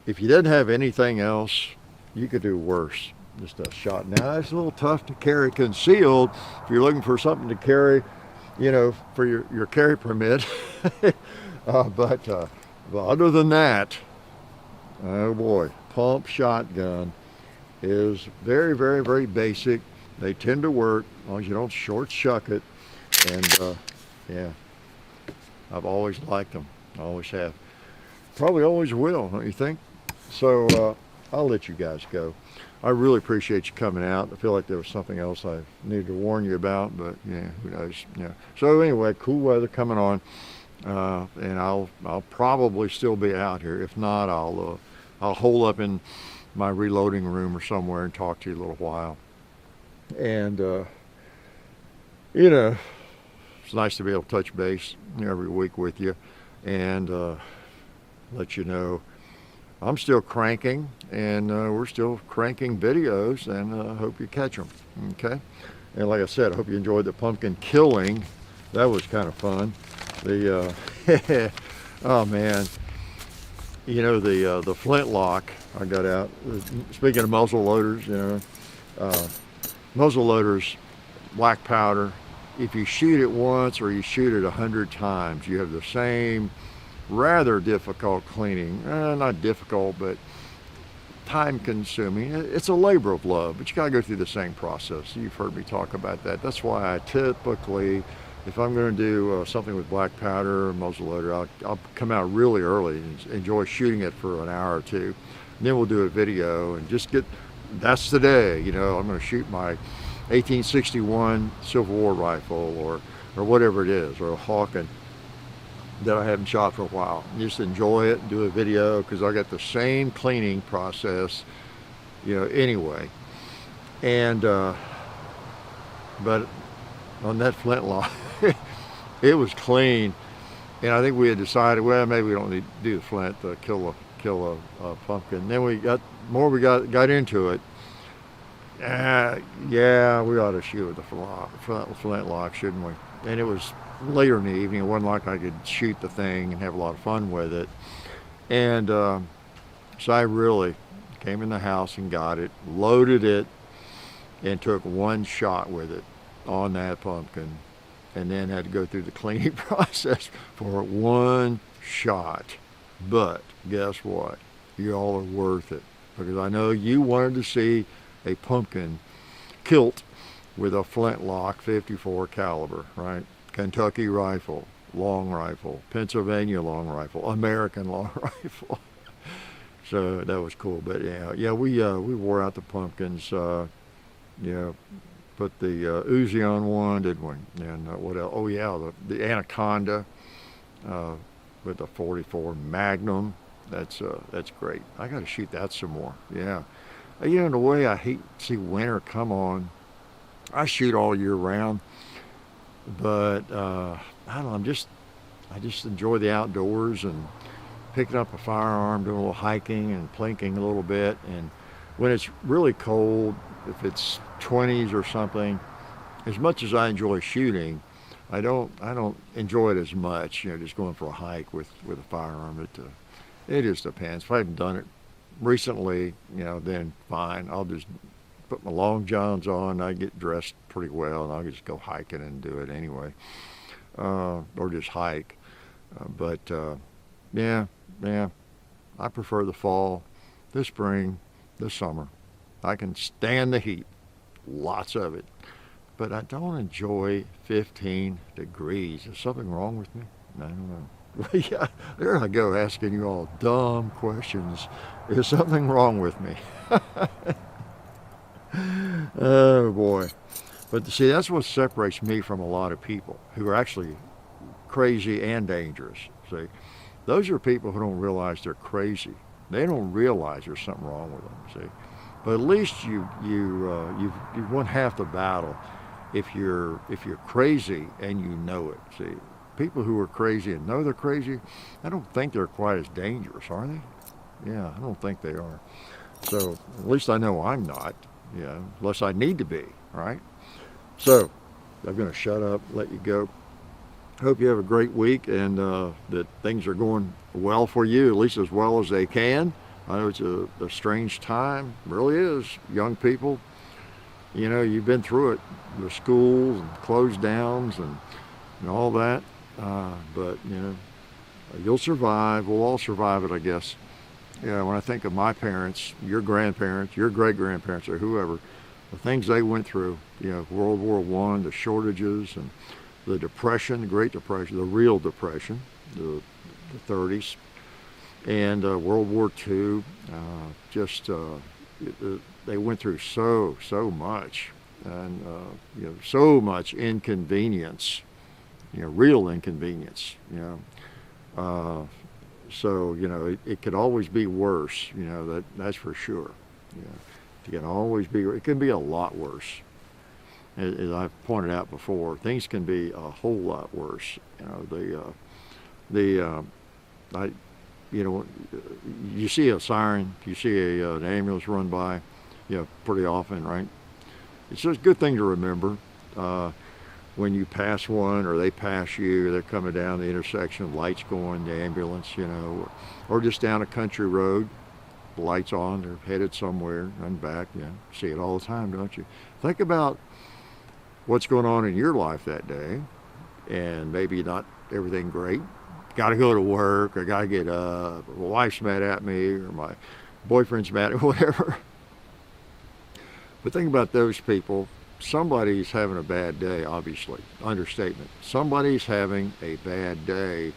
If you didn't have anything else, you could do worse. Just a shot. Now, it's a little tough to carry concealed if you're looking for something to carry, you know, for your carry permit. But other than that, oh boy, pump shotgun is very, very, very basic. They tend to work as long as you don't short shuck it. And yeah, I've always liked them. I always have. Probably always will, don't you think? So I'll let you guys go. I really appreciate you coming out. I feel like there was something else I needed to warn you about, but yeah, who knows? Yeah. So anyway, cool weather coming on, and I'll probably still be out here. If not, I'll hole up in my reloading room or somewhere and talk to you a little while. And you know, it's nice to be able to touch base every week with you and let you know I'm still cranking, and we're still cranking videos, and I hope you catch them. Okay, and like I said, I hope you enjoyed the pumpkin killing. That was kind of fun. The oh man, you know, the flintlock I got out. Speaking of muzzle loaders, you know, muzzle loaders, black powder. If you shoot it once or you shoot it 100 times, you have the same rather difficult cleaning. Not difficult, but time consuming. It's a labor of love, but you gotta go through the same process. You've heard me talk about that. That's why I typically, if I'm going to do something with black powder or muzzleloader, I'll come out really early and enjoy shooting it for an hour or two. And then we'll do a video and just get, that's the day, you know, I'm going to shoot my 1861 Civil War rifle or whatever it is, or a Hawken that I haven't shot for a while. Just enjoy it and do a video, because I got the same cleaning process, you know, anyway. And but on that flintlock, it was clean. And I think we had decided, well, maybe we don't need to do the flint to kill a pumpkin. And then we got into it. Yeah, we ought to shoot with the flintlock, shouldn't we? And it was later in the evening. It wasn't like I could shoot the thing and have a lot of fun with it. And so I really came in the house and got it, loaded it, and took one shot with it on that pumpkin, and then had to go through the cleaning process for one shot. But guess what? You all are worth it, because I know you wanted to see a pumpkin killed with a flintlock 54 caliber, right? Kentucky rifle, long rifle, Pennsylvania long rifle, American long rifle. So that was cool. But yeah, we wore out the pumpkins. Put the Uzi on one, didn't we? And what else? Oh yeah, the Anaconda with the 44 Magnum. That's great. I got to shoot that some more. Yeah. In a way, I hate to see winter come on. I shoot all year round, but I don't know. I just enjoy the outdoors and picking up a firearm, doing a little hiking and plinking a little bit. And when it's really cold, if it's 20s or something, as much as I enjoy shooting, I don't enjoy it as much. Just going for a hike with a firearm. It just depends. If I haven't done it recently, then fine. I'll just put my long johns on. I get dressed pretty well, and I'll just go hiking and do it anyway, or just hike. Yeah, I prefer the fall, the spring, the summer. I can stand the heat, lots of it, but I don't enjoy 15 degrees. Is something wrong with me? I don't know. Yeah, there I go, asking you all dumb questions. Is something wrong with me? Oh boy. But see, that's what separates me from a lot of people who are actually crazy and dangerous. See, those are people who don't realize they're crazy. They don't realize there's something wrong with them. See, but at least you've won half the battle if you're crazy and you know it. See, people who are crazy and know they're crazy, I don't think they're quite as dangerous, are they? Yeah, I don't think they are. So at least I know I'm not. Unless I need to be, right? So I'm going to shut up, let you go. Hope you have a great week, and that things are going well for you, at least as well as they can. I know it's a strange time, it really is. Young people, you've been through it, the schools and closed downs and all that. But you'll survive. We'll all survive it, I guess. When I think of my parents, your grandparents, your great-grandparents, or whoever, the things they went through, World War I, the shortages and the Depression, the Great Depression, the real Depression, the 30s, and World War II, they went through so much, and so much inconvenience, real inconvenience, so it could always be worse, that's for sure. It can always be. It can be a lot worse. As I've pointed out before, things can be a whole lot worse. You see a siren, you see an ambulance run by, pretty often, right? It's just a good thing to remember. When you pass one or they pass you, they're coming down the intersection, lights going, the ambulance, or just down a country road, lights on, they're headed somewhere and back. See it all the time, don't you? Think about what's going on in your life that day, and maybe not everything great. Got to go to work, or got to get up, or my wife's mad at me, or my boyfriend's mad at me, whatever. But think about those people. Somebody's having a bad day, obviously. Understatement. Somebody's having a bad day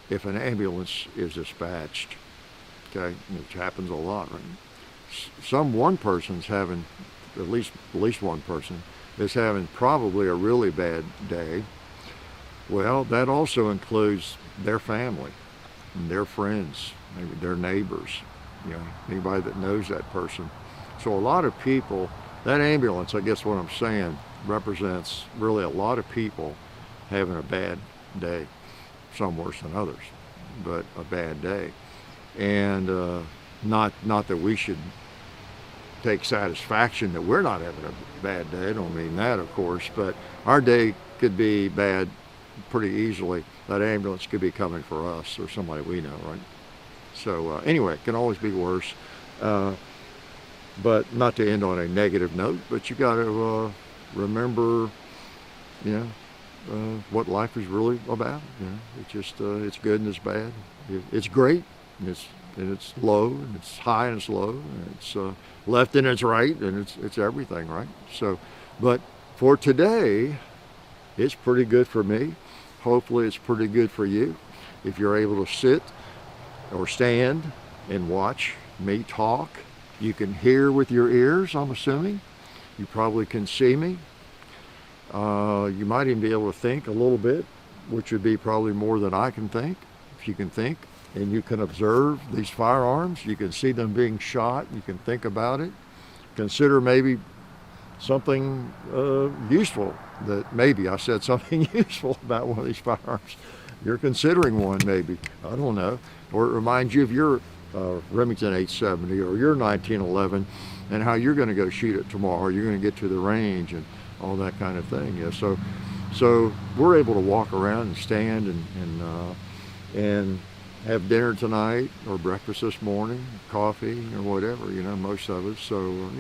if an ambulance is dispatched. Okay, which happens a lot, right? One person's having, at least one person is having probably a really bad day. Well, that also includes their family and their friends, maybe their neighbors, anybody that knows that person. So a lot of people, that ambulance, I guess what I'm saying, represents really a lot of people having a bad day, some worse than others, but a bad day. And not that we should take satisfaction that we're not having a bad day. I don't mean that, of course, but our day could be bad pretty easily. That ambulance could be coming for us or somebody we know, right? So anyway, it can always be worse. But not to end on a negative note, but you got to remember, what life is really about. It's just it's good and it's bad. It's great and it's low and it's high and it's low and it's left and it's right and it's everything, right? So, but for today, it's pretty good for me. Hopefully, it's pretty good for you. If you're able to sit or stand and watch me talk, you can hear with your ears, I'm assuming. You probably can see me. You might even be able to think a little bit, which would be probably more than I can think. If you can think and you can observe these firearms, you can see them being shot, you can think about it. Consider maybe something useful, that maybe I said something useful about one of these firearms. You're considering one maybe, I don't know. Or it reminds you of your Remington 870 or your 1911 and how you're going to go shoot it tomorrow. You're going to get to the range and all that kind of thing. Yeah. So we're able to walk around and stand and have dinner tonight or breakfast this morning, coffee or whatever, most of us. So,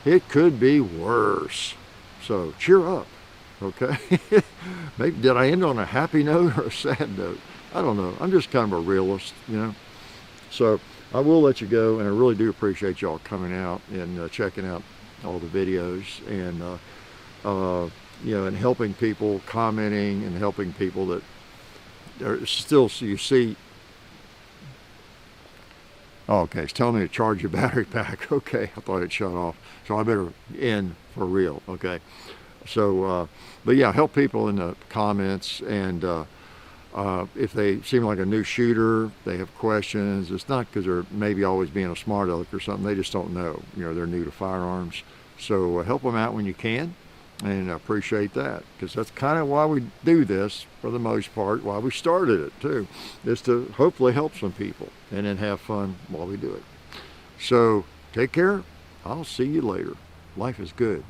it could be worse. So cheer up, okay? Maybe did I end on a happy note or a sad note? I don't know. I'm just kind of a realist, So I will let you go, and I really do appreciate y'all coming out and checking out all the videos and and helping people, commenting and helping people that are still, so you see. Oh, okay, it's telling me to charge your battery pack. Okay, I thought it shut off. So I better end for real, okay? So, but yeah, help people in the comments, and if they seem like a new shooter, they have questions. It's not because they're maybe always being a smart aleck or something. They just don't know. They're new to firearms. So help them out when you can, and I appreciate that, because that's kind of why we do this for the most part, why we started it too, is to hopefully help some people and then have fun while we do it. So take care. I'll see you later. Life is good.